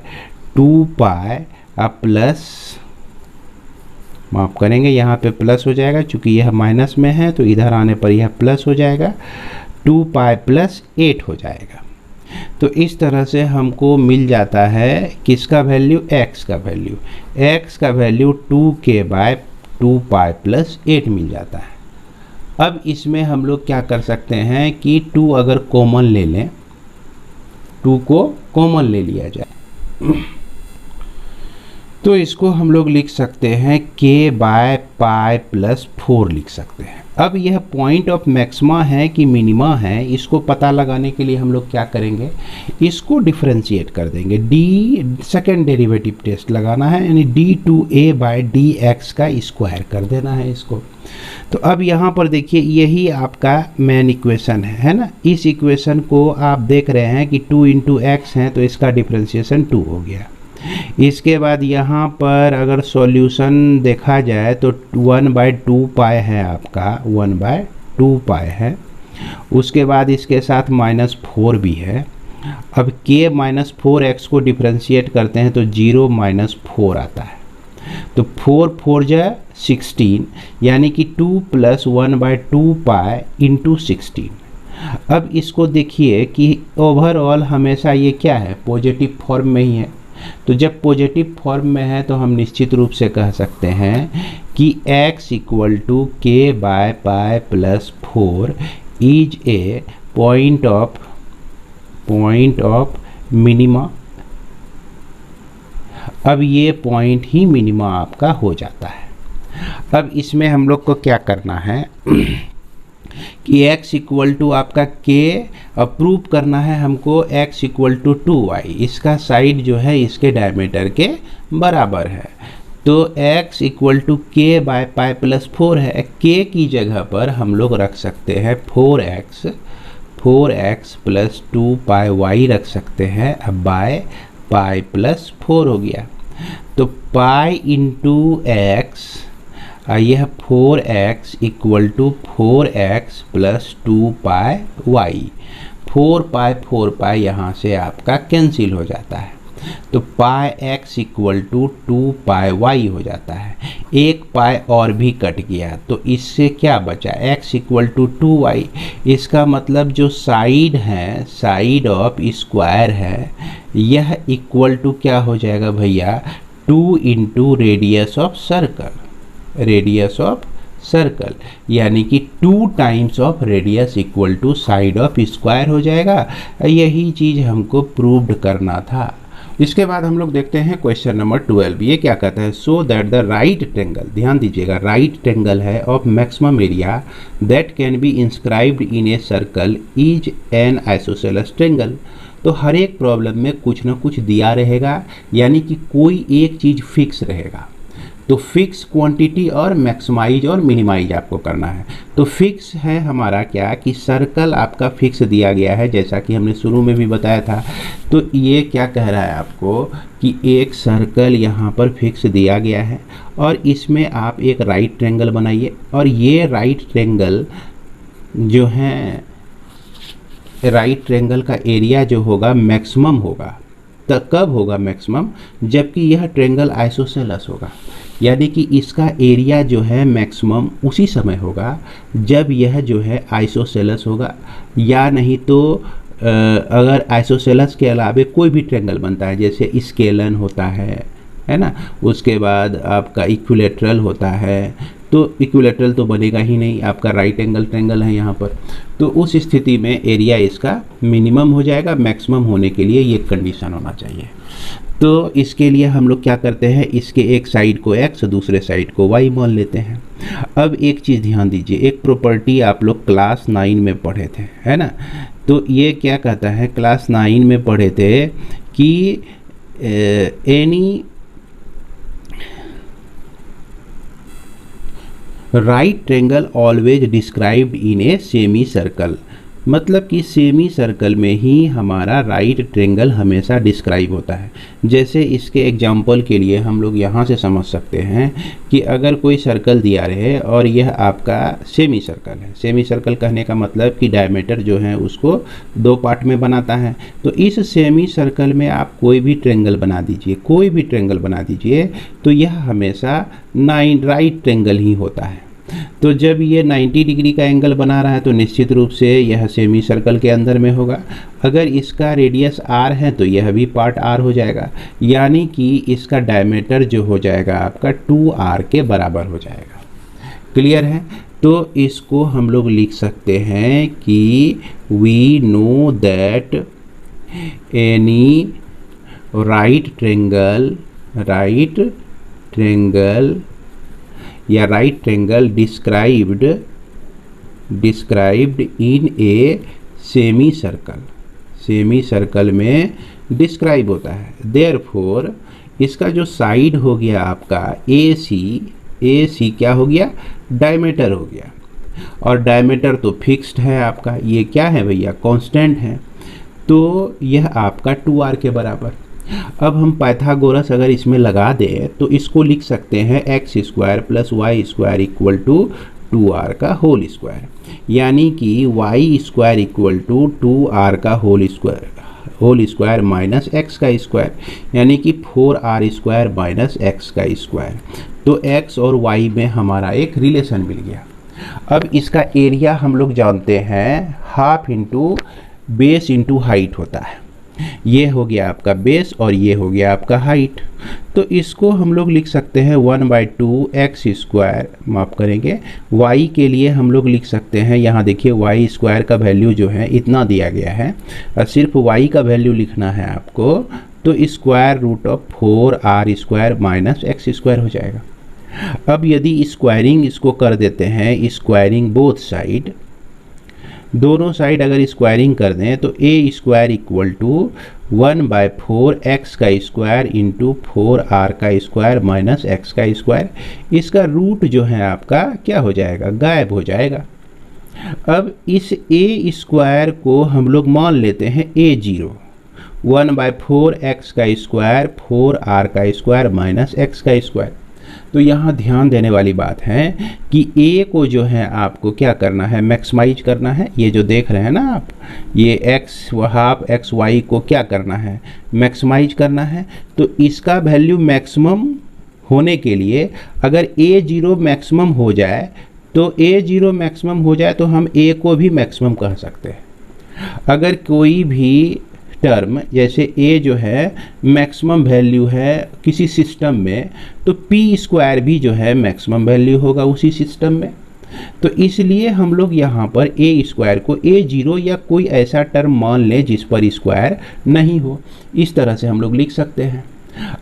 2 पाई प्लस, माफ़ करेंगे यहाँ पे प्लस हो जाएगा चूँकि यह माइनस में है, तो इधर आने पर यह प्लस हो जाएगा, 2 पाई प्लस 8 हो जाएगा। तो इस तरह से हमको मिल जाता है किसका वैल्यू, x का वैल्यू। x का value 2k by 2 pi plus 8 मिल जाता है। अब इसमें हम लोग क्या कर सकते हैं कि 2 अगर कॉमन ले लें, 2 को कॉमन ले लिया जाए, तो इसको हम लोग लिख सकते हैं k बाय पाई प्लस 4 लिख सकते हैं। अब यह पॉइंट ऑफ मैक्सिमा है कि मिनिमा है, इसको पता लगाने के लिए हम लोग क्या करेंगे, इसको डिफरेंशिएट कर देंगे, सेकेंड डेरिवेटिव टेस्ट लगाना है, यानी d2a बाय dx का स्क्वायर कर देना है इसको। तो अब यहाँ पर देखिए यही आपका मेन इक्वेशन है ना। इस इक्वेशन को आप देख रहे हैं कि 2 इंटू एक्स है, तो इसका डिफरेंशिएशन 2 हो गया। इसके बाद यहाँ पर अगर सॉल्यूशन देखा जाए तो 1 बाई 2 पाई है आपका, 1 बाई 2 पाई है। उसके बाद इसके साथ माइनस 4 भी है। अब k माइनस 4x को डिफरेंशिएट करते हैं तो 0 माइनस 4 आता है, तो 4 4 जा 16, यानी कि 2 प्लस 1 बाई 2 पाई इंटू 16। अब इसको देखिए कि ओवरऑल हमेशा ये क्या है, पॉजिटिव फॉर्म में ही है। तो जब पॉजिटिव फॉर्म में है तो हम निश्चित रूप से कह सकते हैं कि x इक्वल टू के bye pi plus 4 is a point of minima. अब ये पॉइंट ही मिनिमा आपका हो जाता है। अब इसमें हम लोग को क्या करना है कि x इक्वल टू आपका k अप्रूव करना है हमको x इक्वल टू 2y, इसका साइड जो है इसके डायमीटर के बराबर है। तो x equal to k by pi plus 4 है। k की जगह पर हम लोग रख सकते हैं 4x प्लस 2 पाई y रख सकते हैं। अब बाय पाई प्लस 4 हो गया, तो पाई इंटू एक्स, यह 4x equal to 4x plus 2 pi y. 4 pi यहाँ से आपका कैंसिल हो जाता है, तो pi x equal to 2 pi y हो जाता है। एक पाई और भी कट गया, तो इससे क्या बचा, x इक्वल टू 2y। इसका मतलब जो साइड है, साइड ऑफ स्क्वायर है, यह इक्वल टू क्या हो जाएगा भैया, 2 into radius of circle, radius of circle, यानी कि 2 times of radius equal to side of square हो जाएगा। यही चीज़ हमको प्रूव्ड करना था। इसके बाद हम लोग देखते हैं क्वेश्चन नंबर 12। ये क्या कहता है, सो दैट द राइट ट्रेंगल, ध्यान दीजिएगा, राइट ट्रेंगल है of maximum area that can be inscribed in a circle is an isosceles triangle. तो हर एक प्रॉब्लम में कुछ ना कुछ दिया रहेगा, यानी कि कोई एक चीज़ फिक्स रहेगा। तो फिक्स क्वांटिटी और मैक्सिमाइज और मिनिमाइज आपको करना है। तो फिक्स है हमारा क्या कि सर्कल आपका फिक्स दिया गया है, जैसा कि हमने शुरू में भी बताया था। तो ये क्या कह रहा है आपको कि एक सर्कल यहाँ पर फिक्स दिया गया है और इसमें आप एक राइट ट्रायंगल बनाइए, और ये राइट ट्रायंगल जो है, राइट ट्रायंगल का एरिया जो होगा मैक्सिमम होगा। तो कब होगा मैक्सिमम, जबकि यह ट्रायंगल आइसोसेलेस होगा, यानी कि इसका एरिया जो है मैक्सिमम उसी समय होगा जब यह जो है आइसोसेलेस होगा। या नहीं तो अगर आइसोसेलेस के अलावे कोई भी ट्रायंगल बनता है, जैसे स्केलन होता है ना, उसके बाद आपका इक्विलेटरल होता है, तो इक्विलेटरल तो बनेगा ही नहीं, आपका राइट एंगल ट्रायंगल है यहाँ पर। तो उस स्थिति में एरिया इसका मिनिमम हो जाएगा, मैक्सिमम होने के लिए ये कंडीशन होना चाहिए। तो इसके लिए हम लोग क्या करते हैं, इसके एक साइड को x, दूसरे साइड को y मान लेते हैं। अब एक चीज़ ध्यान दीजिए, एक प्रॉपर्टी आप लोग क्लास 9 में पढ़े थे, है ना। तो ये क्या कहता है, क्लास 9 में पढ़े थे कि any right triangle always described in a semi circle, मतलब कि सेमी सर्कल में ही हमारा राइट ट्रायंगल हमेशा डिस्क्राइब होता है। जैसे इसके एग्जांपल के लिए हम लोग यहाँ से समझ सकते हैं कि अगर कोई सर्कल दिया रहे और यह आपका सेमी सर्कल है, सेमी सर्कल कहने का मतलब कि डायमीटर जो है उसको 2 पार्ट में बनाता है। तो इस सेमी सर्कल में आप कोई भी ट्रायंगल बना दीजिए, कोई भी ट्रायंगल बना दीजिए, तो यह हमेशा राइट ट्रायंगल ही होता है। तो जब ये 90 डिग्री का एंगल बना रहा है तो निश्चित रूप से यह सेमी सर्कल के अंदर में होगा। अगर इसका रेडियस r है तो यह भी पार्ट r हो जाएगा, यानी कि इसका डायमीटर जो हो जाएगा आपका 2r के बराबर हो जाएगा। क्लियर है। तो इसको हम लोग लिख सकते हैं कि we know that any right triangle या right triangle described in a semicircle में डिस्क्राइब होता है। देयरफॉर इसका जो साइड हो गया आपका AC क्या हो गया, डायमीटर हो गया, और डायमीटर तो फिक्स्ड है आपका, ये क्या है भैया, कांस्टेंट है। तो यह आपका 2r के बराबर। अब हम पाइथागोरस अगर इसमें लगा दें तो इसको लिख सकते हैं x² plus y² equal to 2r का होल स्क्वायर, यानी कि y² इक्वल टू 2r का होल स्क्वायर माइनस x का स्क्वायर, यानी कि 4r² माइनस x का स्क्वायर। तो x और y में हमारा एक रिलेशन मिल गया। अब इसका एरिया हम लोग जानते हैं half into base into height होता है। ये हो गया आपका बेस और ये हो गया आपका हाइट। तो इसको हम लोग लिख सकते हैं 1/2 एक्स स्क्वायर, माफ़ करेंगे y के लिए हम लोग लिख सकते हैं, यहाँ देखिए वाई स्क्वायर का वैल्यू जो है इतना दिया गया है और सिर्फ y का वैल्यू लिखना है आपको, तो square root of 4r square minus x square हो जाएगा। अब यदि स्क्वायरिंग इसको कर देते हैं, स्क्वायरिंग बोथ साइड, दोनों साइड अगर स्क्वायरिंग कर दें तो a square equal to 1/4 x का स्क्वायर इंटू 4r का स्क्वायर माइनस एक्स का स्क्वायर, इसका रूट जो है आपका क्या हो जाएगा, गायब हो जाएगा। अब इस ए स्क्वायर को हम लोग मान लेते हैं a0, 1/4 एक्स का स्क्वायर 4r का स्क्वायर माइनस एक्स का स्क्वायर। तो यहाँ ध्यान देने वाली बात है कि a को जो है आपको क्या करना है, मैक्सिमाइज करना है। ये जो देख रहे हैं ना आप, ये x हाफ एक्स वाई को क्या करना है, मैक्सिमाइज करना है। तो इसका वैल्यू मैक्सिमम होने के लिए अगर a0 मैक्सिमम हो जाए, तो a0 मैक्सिमम हो जाए तो हम a को भी मैक्सिमम कह सकते हैं। अगर कोई भी टर्म जैसे a जो है मैक्सिमम वैल्यू है किसी सिस्टम में, तो p स्क्वायर भी जो है मैक्सिमम वैल्यू होगा उसी सिस्टम में। तो इसलिए हम लोग यहाँ पर a स्क्वायर को a0 या कोई ऐसा टर्म मान लें जिस पर स्क्वायर नहीं हो, इस तरह से हम लोग लिख सकते हैं।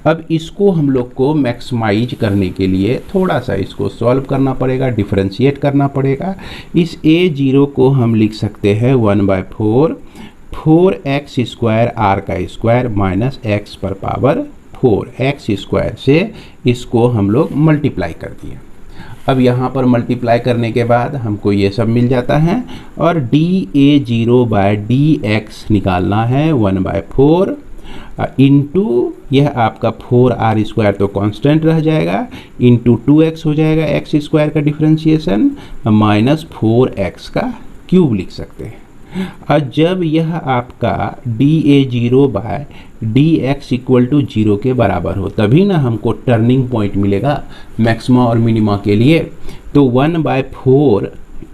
अब इसको हम लोग को मैक्सिमाइज करने के लिए थोड़ा सा इसको सॉल्व करना पड़ेगा, डिफरेंशिएट करना पड़ेगा। इस a0 को हम लिख सकते हैं 1/4 4x स्क्वायर r का स्क्वायर माइनस x पर पावर 4, एक्स स्क्वायर से इसको हम लोग मल्टीप्लाई कर दिए। अब यहाँ पर मल्टीप्लाई करने के बाद हमको ये सब मिल जाता है और dA0/dx निकालना है 1/4 इंटू यह आपका 4r स्क्वायर तो कांस्टेंट रह जाएगा, इंटू 2x हो जाएगा एक्स स्क्वायर का डिफरेंशिएशन माइनस 4x का क्यूब लिख सकते हैं। और जब यह आपका dA0/dx इक्वल टू 0 के बराबर हो, तभी ना हमको टर्निंग पॉइंट मिलेगा मैक्सिमा और मिनिमा के लिए। तो 1/4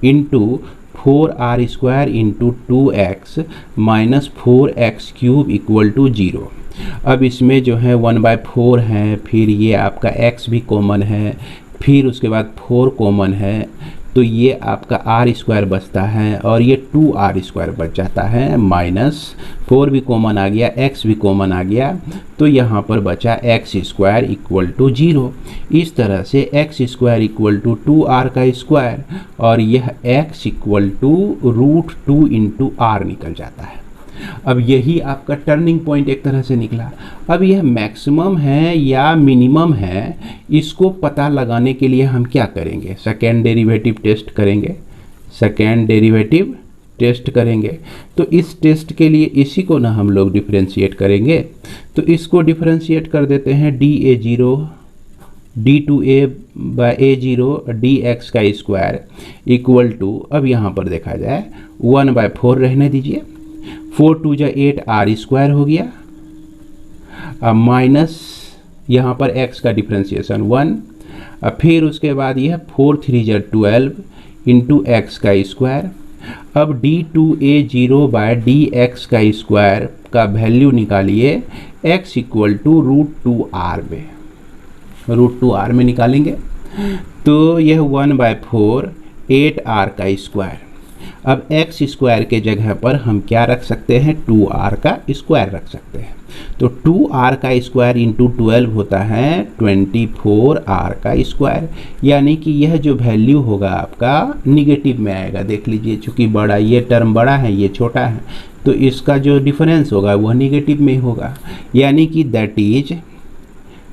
into 4r square into 2x minus 4x cube equal to 0। अब इसमें जो है 1/4 है, फिर ये आपका x भी कॉमन है, फिर उसके बाद 4 कॉमन है, तो ये आपका r स्क्वायर बचता है और ये 2r स्क्वायर बच जाता है, माइनस 4 भी कॉमन आ गया, x भी कॉमन आ गया, तो यहाँ पर बचा x स्क्वायर इक्वल टू 0। इस तरह से x square equal to 2r का स्क्वायर और यह x equal to √2 into r निकल जाता है। अब यही आपका टर्निंग पॉइंट एक तरह से निकला। अब यह मैक्सिमम है या मिनिमम है, इसको पता लगाने के लिए हम क्या करेंगे, सेकेंड डेरिवेटिव टेस्ट करेंगे। सेकेंड डेरिवेटिव टेस्ट करेंगे तो इस टेस्ट के लिए इसी को ना हम लोग डिफरेंशिएट करेंगे। तो इसको डिफरेंशिएट कर देते हैं dA0 d2a/a0 dx का स्क्वायर इक्वल टू, अब यहाँ पर देखा जाए 1/4 रहने दीजिए, 4 2 8 r स्क्वायर हो गया, माइनस यहाँ पर x का डिफरेंशिएशन 1, फिर उसके बाद यह 4 3 12 इंटू एक्स का स्क्वायर। अब d2a0/dx का स्क्वायर का वैल्यू निकालिए x इक्वल टू √2r में, √2r में निकालेंगे तो यह 1/4 8r का स्क्वायर। अब x स्क्वायर के जगह पर हम क्या रख सकते हैं, 2r का स्क्वायर रख सकते हैं। तो 2r का स्क्वायर इंटू 12 होता है 24r का स्क्वायर, यानी कि यह जो वैल्यू होगा आपका निगेटिव में आएगा। देख लीजिए, चूंकि बड़ा ये टर्म बड़ा है ये छोटा है, तो इसका जो डिफरेंस होगा वह निगेटिव में होगा, यानी कि दैट इज,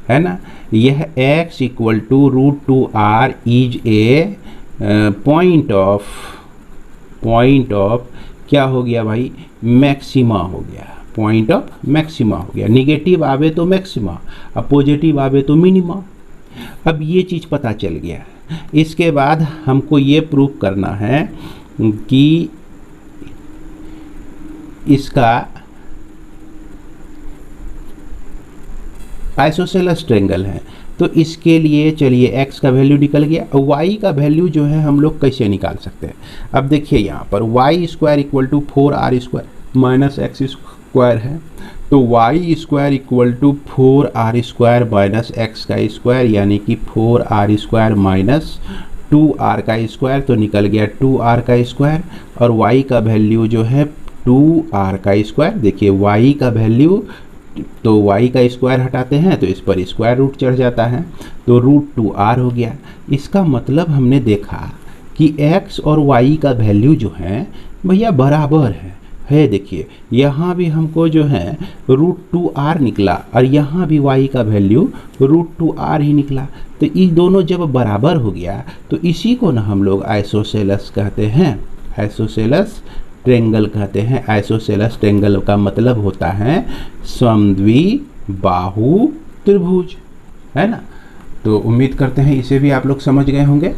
है ना, यह x equal to √2r is a point of क्या हो गया भाई, मैक्सिमा हो गया, पॉइंट ऑफ मैक्सिमा हो गया। निगेटिव आवे तो मैक्सिमा, अब पॉजिटिव आवे तो मिनिमा। अब ये चीज़ पता चल गया। इसके बाद हमको ये प्रूव करना है कि इसका आइसोसेलेस ट्रायंगल है, तो इसके लिए चलिए x का वैल्यू निकल गया। y का वैल्यू जो है हम लोग कैसे निकाल सकते हैं। अब देखिए यहाँ पर y square equal to 4r square minus x square है, तो y square equal to 4r square minus x का स्क्वायर, यानी कि 4r स्क्वायर माइनस 2r का स्क्वायर, तो निकल गया 2r का स्क्वायर। और y का वैल्यू जो है 2r का स्क्वायर। देखिए y का वैल्यू, तो y का स्क्वायर हटाते हैं तो इस पर स्क्वायर रूट चढ़ जाता है, तो रूट 2r हो गया। इसका मतलब हमने देखा कि x और y का वैल्यू जो है भैया बराबर है। देखिए यहाँ भी हमको जो है रूट 2r निकला और यहाँ भी y का वैल्यू रूट 2r ही निकला। तो ये दोनों जब बराबर हो गया तो इसी को ना हम लोग आइसोसेलेस कहते हैं, आइसोसेलेस ट्रेंगल कहते हैं। आइसोसेलेस ट्रेंगल का मतलब होता है समद्विबाहु त्रिभुज, है ना। तो उम्मीद करते हैं इसे भी आप लोग समझ गए होंगे।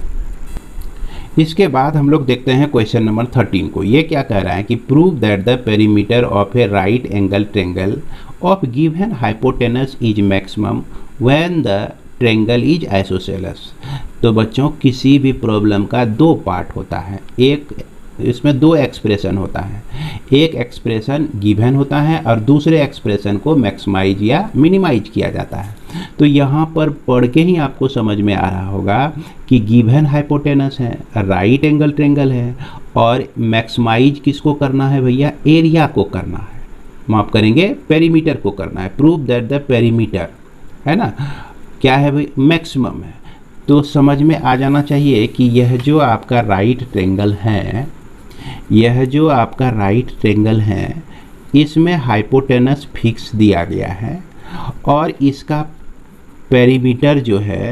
इसके बाद हम लोग देखते हैं क्वेश्चन नंबर 13 को। ये क्या कह रहा है कि prove that the perimeter of A right angle triangle of given hypotenuse is maximum when the triangle is isosceles. तो बच्चों किसी भी प्रॉब्लम का दो पार्ट होता है, एक इसमें दो एक्सप्रेशन होता है। एक एक्सप्रेशन गिवन होता है और दूसरे एक्सप्रेशन को मैक्सिमाइज या मिनिमाइज किया जाता है। तो यहाँ पर पढ़ के ही आपको समझ में आ रहा होगा कि गिवन हाइपोटेनस है, राइट एंगल ट्रेंगल है, और मैक्सिमाइज किसको करना है भैया, एरिया को करना है, माफ करेंगे पेरीमीटर को करना है। प्रूव दैट द पेरीमीटर, है ना, क्या है भाई, मैक्सिमम है। तो समझ में आ जाना चाहिए कि यह जो आपका राइट ट्रेंगल है, यह जो आपका राइट ट्रेंगल है, इसमें हाइपोटेनस फिक्स दिया गया है और इसका पेरीमीटर जो है,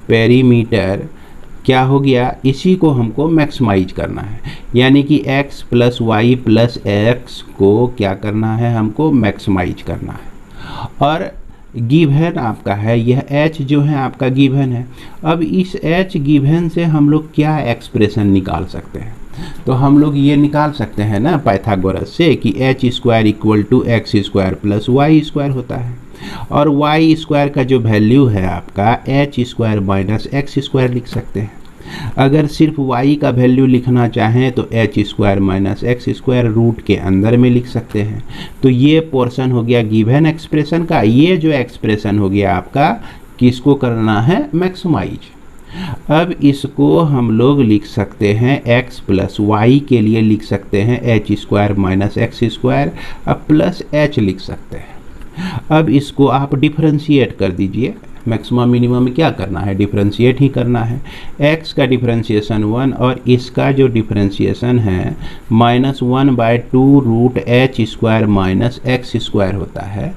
पेरीमीटर क्या हो गया, इसी को हमको मैक्सिमाइज करना है। यानी कि x plus y plus x को क्या करना है, हमको मैक्सिमाइज करना है। और गिवन आपका है, यह h जो है आपका गिवन है। अब इस h गिवन से हम लोग क्या एक्सप्रेशन निकाल सकते हैं, तो हम लोग ये निकाल सकते हैं ना पाइथागोरस से कि h square equal to x square plus y square होता है। और वाई स्क्वायर का जो वैल्यू है आपका H square minus x square लिख सकते हैं। अगर सिर्फ y का वैल्यू लिखना चाहें तो h square minus x square root के अंदर में लिख सकते हैं। तो ये पोर्शन हो गया गिवन एक्सप्रेशन का। ये जो एक्सप्रेशन हो गया आपका, किसको करना है, मैक्सिमाइज। अब इसको हम लोग लिख सकते हैं x प्लस वाई के लिए लिख सकते हैं H square minus x square, अब प्लस h लिख सकते हैं। अब इसको आप डिफरेंशिएट कर दीजिए। मैक्सिमम मिनिमम में क्या करना है, डिफरेंशिएट ही करना है। x का डिफरेंशिएशन 1 और इसका जो डिफरेंशिएशन है -1/2 root h square minus x square होता है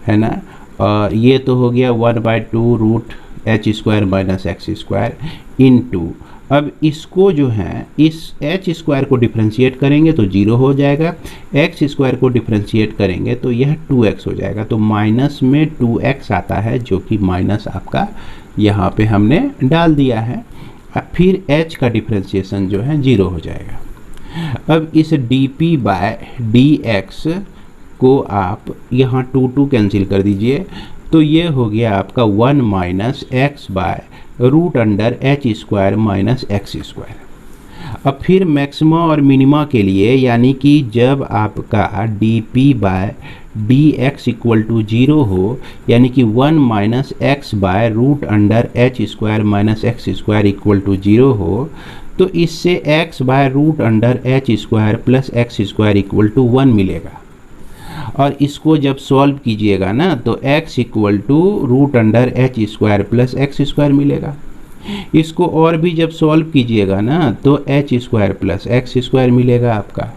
ना। और ये तो हो गया 1/2 root h square minus x square into, अब इसको जो है इस एच स्क्वायर को डिफरेंशिएट करेंगे तो 0 हो जाएगा, एक्स स्क्वायर को डिफरेंशिएट करेंगे तो यह 2x हो जाएगा। तो माइनस में 2x आता है, जो कि माइनस आपका यहाँ पे हमने डाल दिया है। अब फिर h का डिफरेंशिएशन जो है 0 हो जाएगा। अब इस dp बाय dx को आप यहाँ 2 कैंसिल कर दीजिए, तो ये हो गया आपका 1 minus x by root under h square minus x square. अब फिर मैक्सिमा और मिनिमा के लिए, यानी कि जब आपका dp by dx equal to 0 हो, यानी कि 1 minus x by root under h square minus x square equal to 0 हो, तो इससे x by root under h square plus x square equal to 1 मिलेगा। और इसको जब सॉल्व कीजिएगा ना तो x equal to root under h square plus x square मिलेगा। इसको और भी जब सॉल्व कीजिएगा ना तो h square plus x square मिलेगा आपका।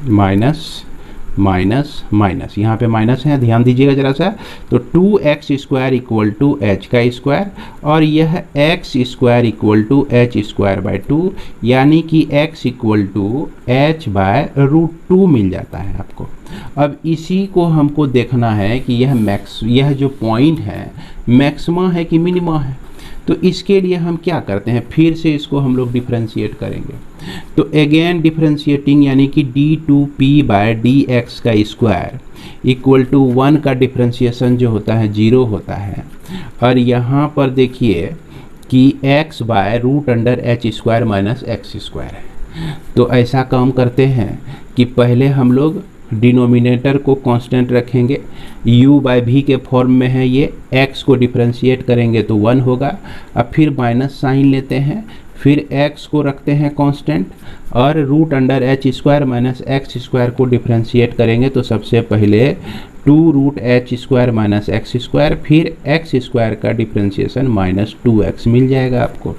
माइनस माइनस माइनस, यहाँ पे माइनस है, ध्यान दीजिएगा जरा सा। तो 2x square equal to h का स्क्वायर और यह x square equal to h square by 2, यानी कि x equal to h by root 2 मिल जाता है आपको। अब इसी को हमको देखना है कि यह जो पॉइंट है मैक्सिमा है कि मिनिमा है। तो इसके लिए हम क्या करते हैं, फिर से इसको हम लोग डिफरेंशिएट करेंगे। तो अगेन डिफरेंशिएटिंग, यानी कि d2p बाय dx का स्क्वायर इक्वल टू 1 का डिफरेंशिएशन जो होता है 0 होता है। और यहाँ पर देखिए कि x by root under h square minus x square है। तो ऐसा काम करते हैं कि पहले हम लोग डिनोमिनेटर को कांस्टेंट रखेंगे, u बाय v के फॉर्म में है ये, x को डिफ्रेंशिएट करेंगे तो 1 होगा। अब फिर माइनस साइन लेते हैं, फिर x को रखते हैं कांस्टेंट और root under h square minus x square को डिफ्रेंशिएट करेंगे तो सबसे पहले 2 root h square minus x square, फिर एक्स स्क्वायर का डिफ्रेंशिएशन माइनस 2x मिल जाएगा आपको।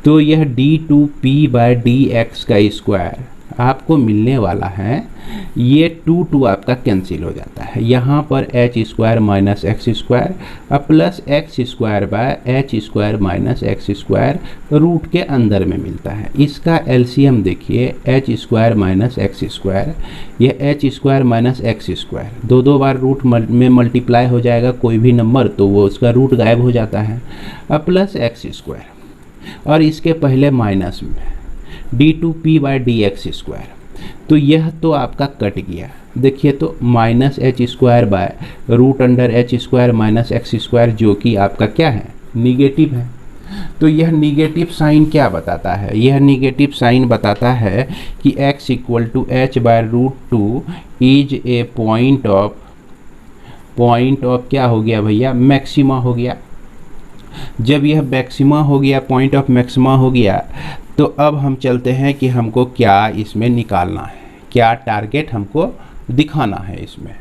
तो यह d2p बाय डी का स्क्वायर आपको मिलने वाला है। ये 2 आपका कैंसिल हो जाता है, यहाँ पर h square minus x square अब plus x square by h square minus x square root के अंदर में मिलता है। इसका एलसीएम देखिए, h square minus x square, यह h square minus x square दो बार रूट में मल्टीप्लाई हो जाएगा कोई भी नंबर तो वो उसका रूट गायब हो जाता है। अब प्लस एक्स स्क्वायर और इसके पहले माइनस में d2p bye D x square, तो यह तो आपका कट गया। देखिए तो minus h square by root under h square minus x square जो कि आपका क्या है, निगेटिव है। तो यह निगेटिव साइन क्या बताता है, यह निगेटिव साइन बताता है कि x equal to h by root 2 is a point of क्या हो गया भैया, मैक्सिमा हो गया। जब यह मैक्सिमा हो गया, पॉइंट ऑफ मैक्सिमा हो गया, तो अब हम चलते हैं कि हमको क्या इसमें निकालना है, क्या टारगेट हमको दिखाना है इसमें।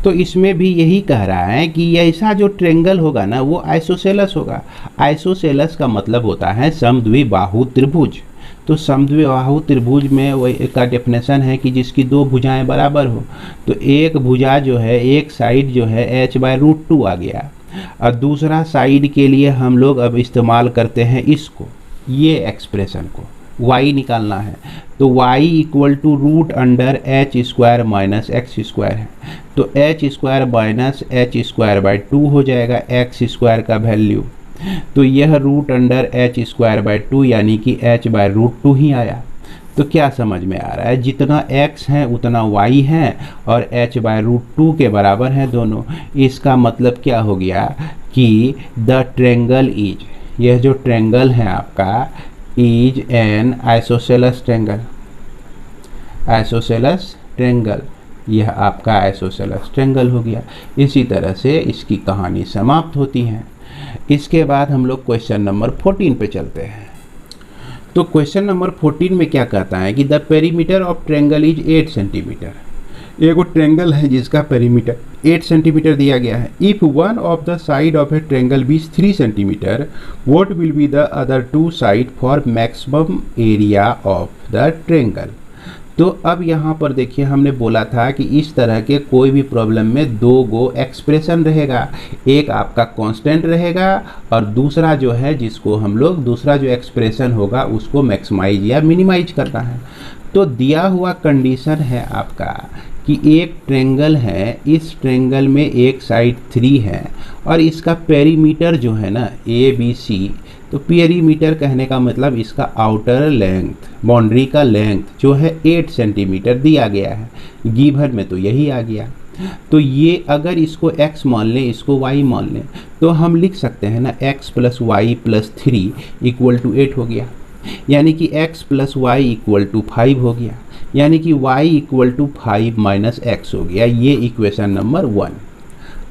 तो इसमें भी यही कह रहा है कि ऐसा जो ट्रेंगल होगा ना वो आइसोसेलस होगा। आइसोसेलस का मतलब होता है समद्विबाहु त्रिभुज। तो समद्विबाहु त्रिभुज में वो का डेफिनेशन है कि जिसकी दो भुजाएं बराबर हो। तो एक भुजा जो है, एक साइड जो है एच बाय रूट 2 आ गया और दूसरा साइड के लिए हम लोग अब इस्तेमाल करते हैं इसको, ये एक्सप्रेशन को y निकालना है। तो y equal to root under h square minus x square है। तो h square minus h square by 2 हो जाएगा एक्स स्क्वायर का वैल्यू। तो यह root under h square by 2 यानी कि h बाय रूट 2 ही आया। तो क्या समझ में आ रहा है, जितना x है उतना y है और h बाय रूट 2 के बराबर है दोनों। इसका मतलब क्या हो गया कि द ट्रेंगल इज, यह जो ट्रेंगल है आपका, is an isosceles triangle. Isosceles triangle, यह आपका आइसोसेलस ट्रेंगल हो गया। इसी तरह से इसकी कहानी समाप्त होती है। इसके बाद हम लोग क्वेश्चन नंबर 14 पे चलते हैं। तो क्वेश्चन नंबर 14 में क्या कहता है कि the perimeter of triangle is 8 centimetre. एक वो ट्रेंगल है जिसका पेरीमीटर 8 सेंटीमीटर दिया गया है। If one of the side of a triangle be 3 centimetre, what will be the other 2 side for maximum area of the triangle. तो अब यहाँ पर देखिए, हमने बोला था कि इस तरह के कोई भी प्रॉब्लम में 2 गो एक्सप्रेशन रहेगा, एक आपका कांस्टेंट रहेगा और दूसरा जो है जिसको हम लोग, दूसरा जो एक्सप्रेशन होगा उसको मैक्सिमाइज या मिनिमाइज करना है। तो दिया हुआ कंडीशन है आपका कि एक ट्रेंगल है, इस ट्रेंगल में एक साइड 3 है और इसका पेरीमीटर जो है ना ABC, तो पेरीमीटर कहने का मतलब इसका आउटर लेंथ, बाउंड्री का लेंथ जो है 8 सेंटीमीटर दिया गया है। गिवन में तो यही आ गया। तो ये अगर इसको x मान लें, इसको y मान लें, तो हम लिख सकते हैं ना x plus y plus 3 equal to 8 हो गया, यानी कि x plus y equal to 5 हो गया, यानी कि y equal to 5 minus x हो गया। ये इक्वेशन नंबर 1,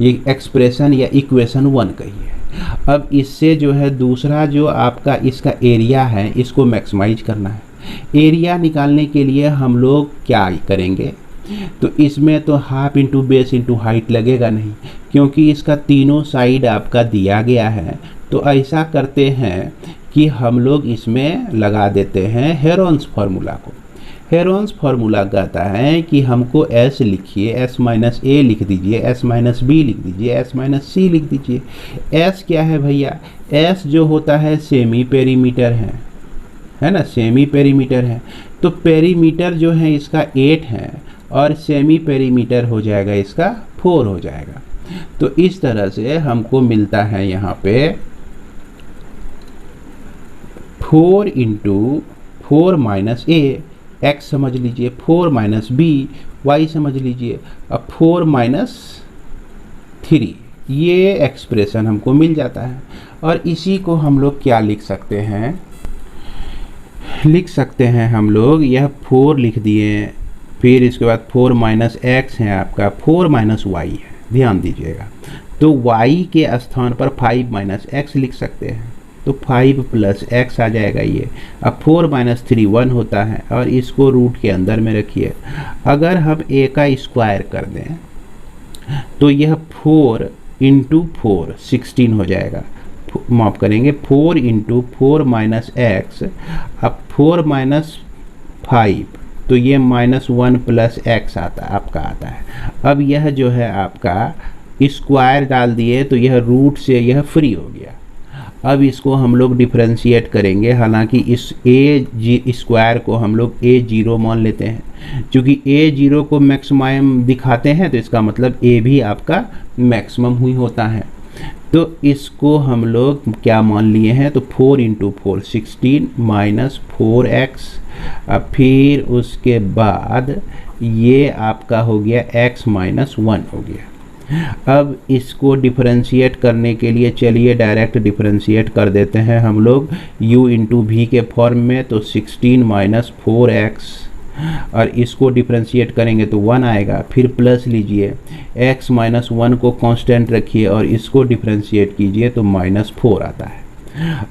ये एक्सप्रेशन या इक्वेशन 1 कहिए। अब इससे जो है दूसरा जो आपका इसका एरिया है इसको मैक्सिमाइज करना है। एरिया निकालने के लिए हम लोग क्या करेंगे, तो इसमें तो half into base into height लगेगा नहीं, क्योंकि इसका तीनों साइड आपका दिया गया है। तो ऐसा करते हैं कि हम लोग इसमें लगा देते हैं हेरोन्स फार्मूला को। हेरोन्स फार्मूला कहता है कि हमको s लिखिए, s माइनस ए लिख दीजिए, s माइनस बी लिख दीजिए, s माइनस सी लिख दीजिए। s क्या है भैया, s जो होता है सेमी पेरीमीटर है ना, सेमी पेरीमीटर है। तो पेरीमीटर जो है इसका 8 है और सेमी पेरीमीटर हो जाएगा इसका 4 हो जाएगा। तो इस तरह से हमको मिलता है यहाँ पे 4 इंटू 4 माइनस ए, x समझ लीजिए, 4 माइनस बी, y समझ लीजिए, अब 4 माइनस 3, ये एक्सप्रेशन हमको मिल जाता है। और इसी को हम लोग क्या लिख सकते हैं, लिख सकते हैं हम लोग, यह 4 लिख दिए, फिर इसके बाद 4 माइनस एक्स है आपका, 4 माइनस वाई है, ध्यान दीजिएगा। तो y के स्थान पर 5 माइनस एक्स लिख सकते हैं, तो 5 प्लस एक्स आ जाएगा ये। अब 4 माइनस 3 1 होता है, और इसको रूट के अंदर में रखिए। अगर हम a का स्क्वायर कर दें तो यह 4 इंटू 4 16 हो जाएगा, माफ करेंगे 4 इंटू 4 माइनस एक्स, अब 4 माइनस 5, तो ये -1 प्लस एक्स आपका आता है। अब यह जो है आपका स्क्वायर डाल दिए तो यह रूट से यह फ्री हो गया। अब इसको हम लोग डिफरेंशिएट करेंगे, हालांकि इस a स्क्वायर को हम लोग a0 मान लेते हैं। क्योंकि a0 को मैक्सिमम दिखाते हैं तो इसका मतलब a भी आपका मैक्सिमम ही होता है। तो इसको हम लोग क्या मान लिए हैं, तो 4 इंटू 4 16 माइनस 4x, अब फिर उसके बाद ये आपका हो गया x माइनस 1 हो गया। अब इसको डिफरेंशिएट करने के लिए चलिए डायरेक्ट डिफरेंशिएट कर देते हैं हम लोग u इंटू वी के फॉर्म में, तो 16 माइनस 4x, और इसको डिफरेंशिएट करेंगे तो 1 आएगा। फिर प्लस लीजिए, x माइनस 1 को कांस्टेंट रखिए और इसको डिफरेंशिएट कीजिए तो -4 आता है।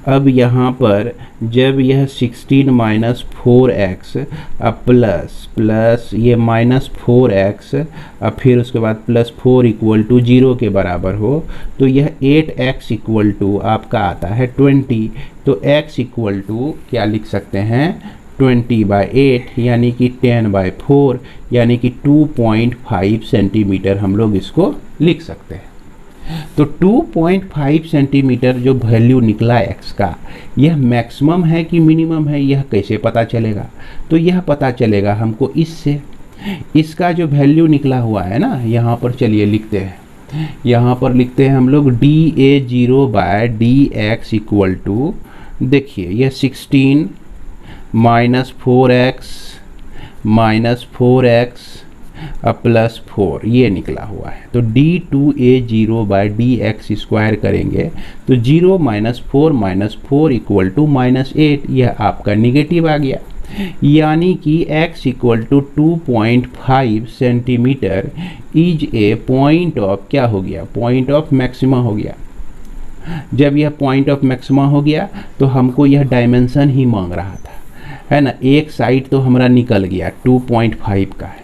अब यहाँ पर जब यह 16 माइनस 4x, अब प्लस ये -4x, अब फिर उसके बाद +4 इक्वल टू 0 के बराबर हो, तो यह 8x इक्वल टू आपका आता है 20। तो x इक्वल टू क्या लिख सकते हैं, 20/8, यानी कि 10/4, यानी कि 2.5 सेंटीमीटर हम लोग इसको लिख सकते हैं। तो 2.5 सेंटीमीटर जो वैल्यू निकला x का, यह मैक्सिमम है कि मिनिमम है, यह कैसे पता चलेगा? तो यह पता चलेगा हमको इससे, इसका जो वैल्यू निकला हुआ है ना, यहाँ पर चलिए लिखते हैं, यहाँ पर लिखते हैं हम लोग dA0/dx इक्वल टू, देखिए यह 16 माइनस 4x प्लस 4 ये निकला हुआ है। तो d2A0/dx स्क्वायर करेंगे तो 0 माइनस 4 इक्वल टू -8, यह आपका निगेटिव आ गया। यानी कि x equal to 2.5 centimetre is a point of, क्या हो गया, पॉइंट ऑफ मैक्सिमा हो गया। जब यह पॉइंट ऑफ मैक्सिमा हो गया तो हमको यह डायमेंशन ही मांग रहा था, है ना। एक साइड तो हमारा निकल गया 2.5 का है,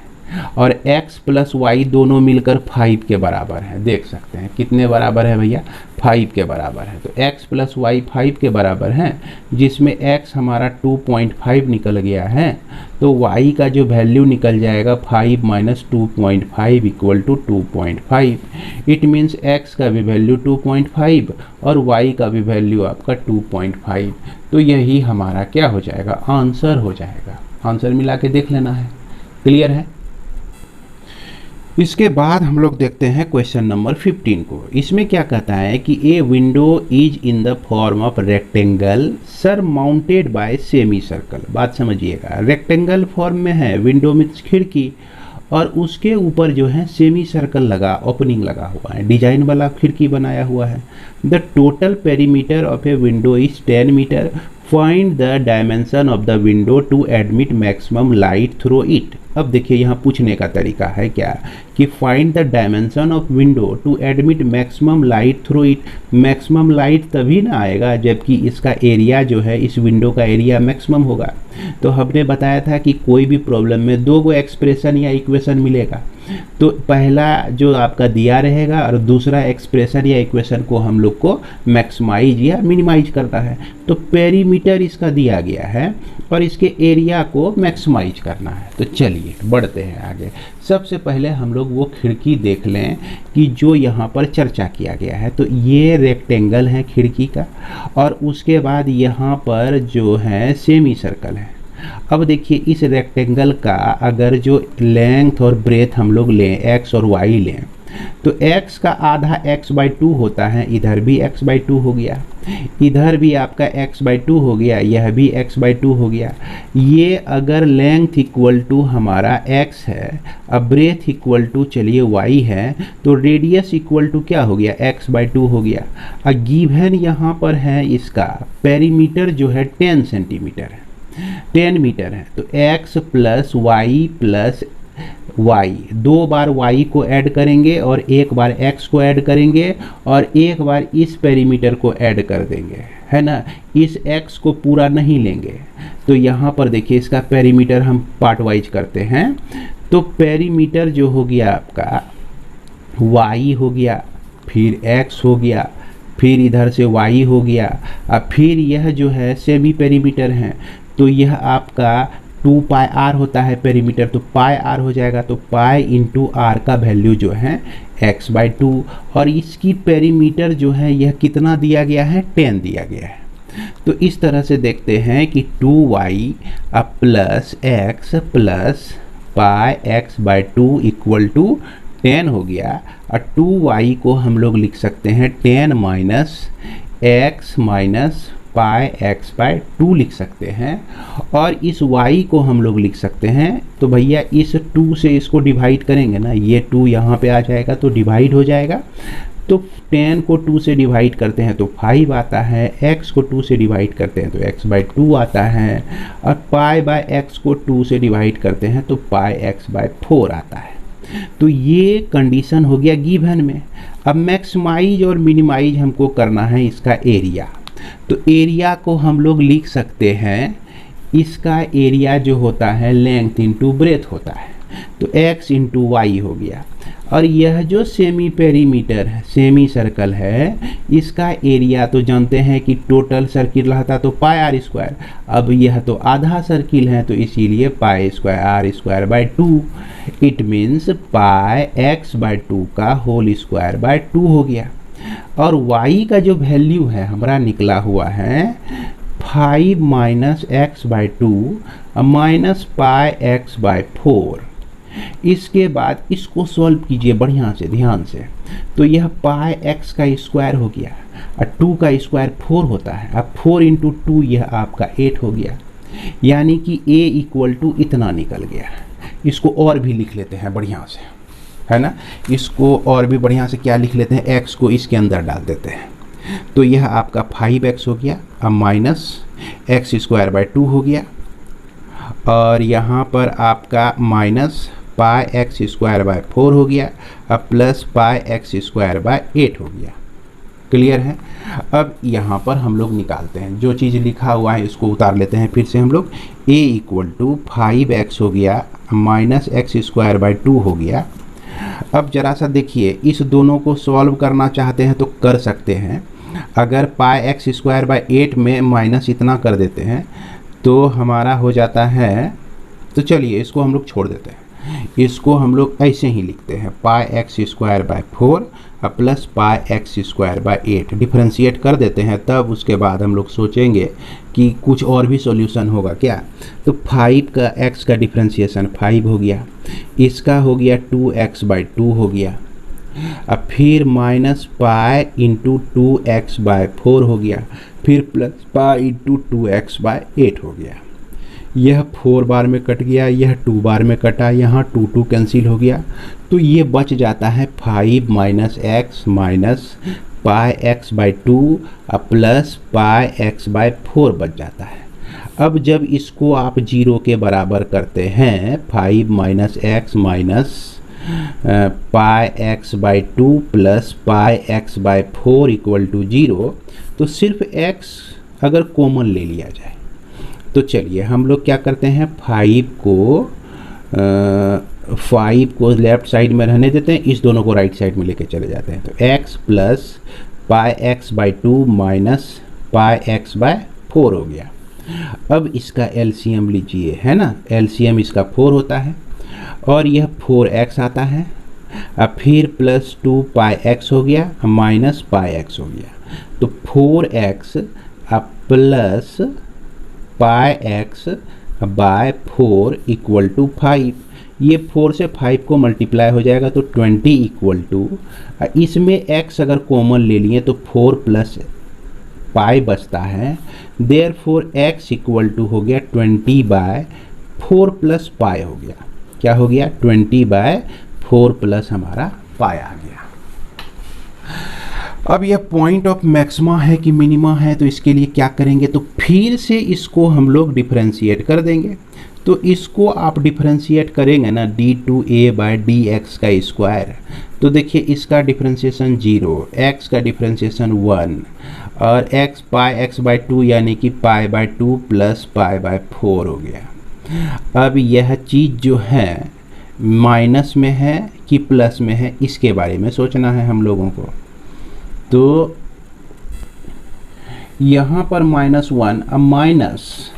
और x प्लस वाई दोनों मिलकर 5 के बराबर है। देख सकते हैं कितने बराबर है भैया, 5 के बराबर है। तो x प्लस वाई 5 के बराबर है, जिसमें x हमारा 2.5 निकल गया है, तो y का जो वैल्यू निकल जाएगा 5 minus 2.5 equal to 2.5। It means x का भी वैल्यू 2.5 और y का भी वैल्यू आपका 2.5। तो यही हमारा क्या हो जाएगा, आंसर हो जाएगा। आंसर मिला के देख लेना है, क्लियर है। इसके बाद हम लोग देखते हैं क्वेश्चन नंबर 15 को। इसमें क्या कहता है कि ए window is in the form of rectangle surmounted bye semi circle. बात समझिएगा, रेक्टेंगल फॉर्म में है, विंडो में खिड़की, और उसके ऊपर जो है सेमी सर्कल लगा, ओपनिंग लगा हुआ है, डिजाइन वाला खिड़की बनाया हुआ है। The total perimeter of a window is 10 metre. Find the dimension of the window to admit maximum light through it. अब देखिए यहाँ पूछने का तरीका है क्या, कि find the dimension of window to admit maximum light through it. Maximum light तभी ना आएगा जबकि इसका एरिया जो है, इस विंडो का एरिया मैक्सिमम होगा। तो हमने बताया था कि कोई भी प्रॉब्लम में 2 गो एक्सप्रेशन या इक्वेशन मिलेगा, तो पहला जो आपका दिया रहेगा और दूसरा एक्सप्रेशन या इक्वेशन को हम लोग को मैक्सिमाइज या मिनिमाइज करना है। तो पेरीमीटर इसका दिया गया है और इसके एरिया को मैक्सिमाइज करना है। तो चलिए बढ़ते हैं आगे। सबसे पहले हम लोग वो खिड़की देख लें कि जो यहाँ पर चर्चा किया गया है। तो ये रेक्टेंगल है खिड़की का, और उसके बाद यहाँ पर जो है सेमी सर्कल है। अब देखिए इस रेक्टेंगल का अगर जो लेंथ और ब्रेथ हम लोग लें, एक्स और वाई लें, तो x का आधा x/2 होता है, इधर भी x/2 हो गया, इधर भी आपका x/2 हो गया, यह भी x/2 हो गया। ये अगर लेंथ इक्वल टू हमारा x है, अब ब्रेथ इक्वल टू चलिए y है, तो रेडियस इक्वल टू क्या हो गया, x/2 हो गया। अब गिवन यहाँ पर है इसका पेरीमीटर जो है 10 सेंटीमीटर है, 10 मीटर है। तो x plus y plus y, 2 बार y को ऐड करेंगे और एक बार x को ऐड करेंगे और एक बार इस पेरीमीटर को ऐड कर देंगे, है ना। इस x को पूरा नहीं लेंगे। तो यहाँ पर देखिए इसका पेरीमीटर हम पार्ट वाइज करते हैं। तो पेरीमीटर जो हो गया आपका y हो गया, फिर x हो गया, फिर इधर से y हो गया, अब फिर यह जो है सेमी पेरीमीटर है, तो यह आपका 2 पाई r होता है पेरीमीटर, तो पाई r हो जाएगा। तो पाई इंटू r का वैल्यू जो है x/2, और इसकी पेरीमीटर जो है यह कितना दिया गया है, 10 दिया गया है। तो इस तरह से देखते हैं कि 2y plus x plus pi x/2 equal to 10 हो गया, और 2y को हम लोग लिख सकते हैं 10 minus x minus pi x/2 लिख सकते हैं। और इस y को हम लोग लिख सकते हैं, तो भैया इस 2 से इसको डिवाइड करेंगे ना, ये 2 यहाँ पे आ जाएगा तो डिवाइड हो जाएगा। तो 10 को 2 से डिवाइड करते हैं तो 5 आता है, x को 2 से डिवाइड करते हैं तो x/2 आता है, और पाई बाय x को 2 से डिवाइड करते हैं तो पाई x/4 आता है। तो ये कंडीशन हो गया गिवन में। अब मैक्सिमाइज और मिनिमाइज हमको करना है इसका एरिया। तो एरिया को हम लोग लिख सकते हैं, इसका एरिया जो होता है लेंथ इंटू ब्रेथ होता है, तो x इंटू वाई हो गया। और यह जो सेमी पेरीमीटर है, सेमी सर्कल है, इसका एरिया तो जानते हैं कि टोटल सर्किल रहता तो पाई r²। अब यह तो आधा सर्किल है, तो इसीलिए पाई² r²/2, it means pi x/2 का होल स्क्वायर/2 हो गया। और y का जो वैल्यू है हमारा निकला हुआ है 5 minus x/2 minus pi x/4। इसके बाद इसको सॉल्व कीजिए बढ़िया से, ध्यान से। तो यह पाई x का स्क्वायर हो गया, और 2 का स्क्वायर 4 होता है। अब 4 इंटू 2 यह आपका 8 हो गया, यानी कि a इक्वल टू इतना निकल गया। इसको और भी लिख लेते हैं बढ़िया से, है ना। इसको और भी बढ़िया से क्या लिख लेते हैं, x को इसके अंदर डाल देते हैं। तो यह आपका 5x हो गया, अब माइनस x²/2 हो गया, और यहाँ पर आपका माइनस पाई x²/4 हो गया, अब प्लस पाई x²/8 हो गया। क्लियर है। अब यहाँ पर हम लोग निकालते हैं, जो चीज़ लिखा हुआ है इसको उतार लेते हैं फिर से हम लोग। a इक्वल टू 5x हो गया माइनस x²/2 हो गया। अब जरा सा देखिए, इस दोनों को सॉल्व करना चाहते हैं तो कर सकते हैं। अगर पाई x²/8 में माइनस इतना कर देते हैं तो हमारा हो जाता है, तो चलिए इसको हम लोग छोड़ देते हैं, इसको हम लोग ऐसे ही लिखते हैं पाई x²/4 plus pi x²/8 differentiate कर देते हैं। तब उसके बाद हम लोग सोचेंगे कि कुछ और भी सॉल्यूशन होगा क्या। तो 5 का x का डिफ्रेंशिएशन 5 हो गया, इसका हो गया 2x/2 हो गया, अब फिर माइनस पाई इंटू 2x/4 हो गया, फिर प्लस पाई इंटू 2x/8 हो गया। यह 4 बार में कट गया, यह 2 बार में कटा, यहाँ 2 कैंसिल हो गया, तो ये बच जाता है 5 minus x minus pi x/2 plus pi x/4 बच जाता है। अब जब इसको आप 0 के बराबर करते हैं, 5 minus x minus pi x/2 plus pi x/4 equal to 0, तो सिर्फ x अगर कॉमन ले लिया जाए तो चलिए हम लोग क्या करते हैं, 5 को लेफ्ट साइड में रहने देते हैं, इस दोनों को राइट साइड में लेके चले जाते हैं। तो x plus pi x/2 minus pi x/4 हो गया। अब इसका एलसीएम लीजिए, है ना, एलसीएम इसका 4 होता है और यह 4x आता है, अब फिर प्लस 2 पाई x हो गया माइनस पाई x हो गया, तो 4x अब plus pi x/4 equal to 5। ये 4 से 5 को मल्टीप्लाई हो जाएगा तो 20 इक्वल टू, इसमें x अगर कॉमन ले लिए तो 4 प्लस पाई बचता है, देयरफॉर x इक्वल टू हो गया 20/4 प्लस पाई हो गया। क्या हो गया? 20/4 प्लस हमारा पाई आ गया। अब यह पॉइंट ऑफ मैक्सिमा है कि मिनिमा है, तो इसके लिए क्या करेंगे, तो फिर से इसको हम लोग डिफरेंशिएट कर देंगे। तो इसको आप डिफरेंशिएट करेंगे ना d2a/dx का स्क्वायर, तो देखिए इसका डिफरेंशिएशन 0, x का डिफरेंशिएशन 1 और x π/2 यानी कि π/2 प्लस π/4 हो गया। अब यह चीज़ जो है माइनस में है कि प्लस में है, इसके बारे में सोचना है हम लोगों को। तो यहाँ पर -1, अब माइनस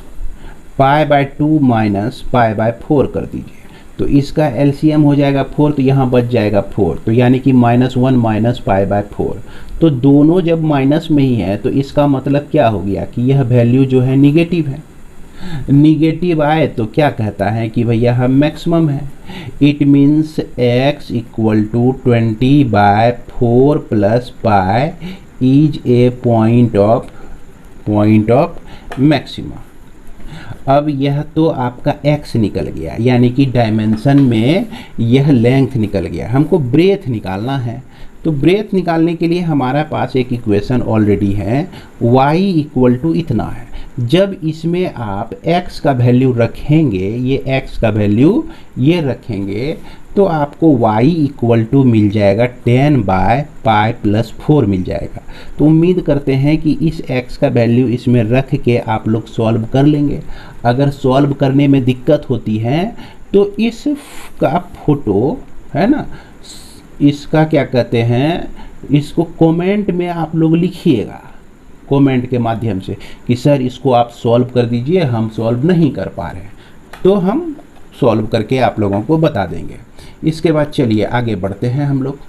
π/2 माइनस π/4 कर दीजिए, तो इसका एलसीएम हो जाएगा 4, तो यहाँ बच जाएगा 4, तो यानी कि -1 माइनस π/4। तो दोनों जब माइनस में ही है तो इसका मतलब क्या हो गया कि यह वैल्यू जो है निगेटिव है। निगेटिव आए तो क्या कहता है कि भैया हम मैक्सिमम है। It means x equal to 20/4 plus pi is a point of maxima. अब यह तो आपका x निकल गया, यानी कि डायमेंशन में यह लेंथ निकल गया। हमको ब्रेथ निकालना है, तो ब्रेथ निकालने के लिए हमारा पास एक इक्वेशन ऑलरेडी है, y इक्वल टू इतना है। जब इसमें आप x का वैल्यू रखेंगे, ये x का वैल्यू ये रखेंगे, तो आपको y इक्वल टू मिल जाएगा 10/π प्लस 4 मिल जाएगा। तो उम्मीद करते हैं कि इस x का वैल्यू इसमें रख के आप लोग सॉल्व कर लेंगे। अगर सॉल्व करने में दिक्कत होती है तो इसका फोटो है ना, इसका क्या कहते हैं, इसको कमेंट में आप लोग लिखिएगा, कमेंट के माध्यम से कि सर इसको आप सॉल्व कर दीजिए, हम सॉल्व नहीं कर पा रहे हैं, तो हम सॉल्व करके आप लोगों को बता देंगे। इसके बाद चलिए आगे बढ़ते हैं हम लोग।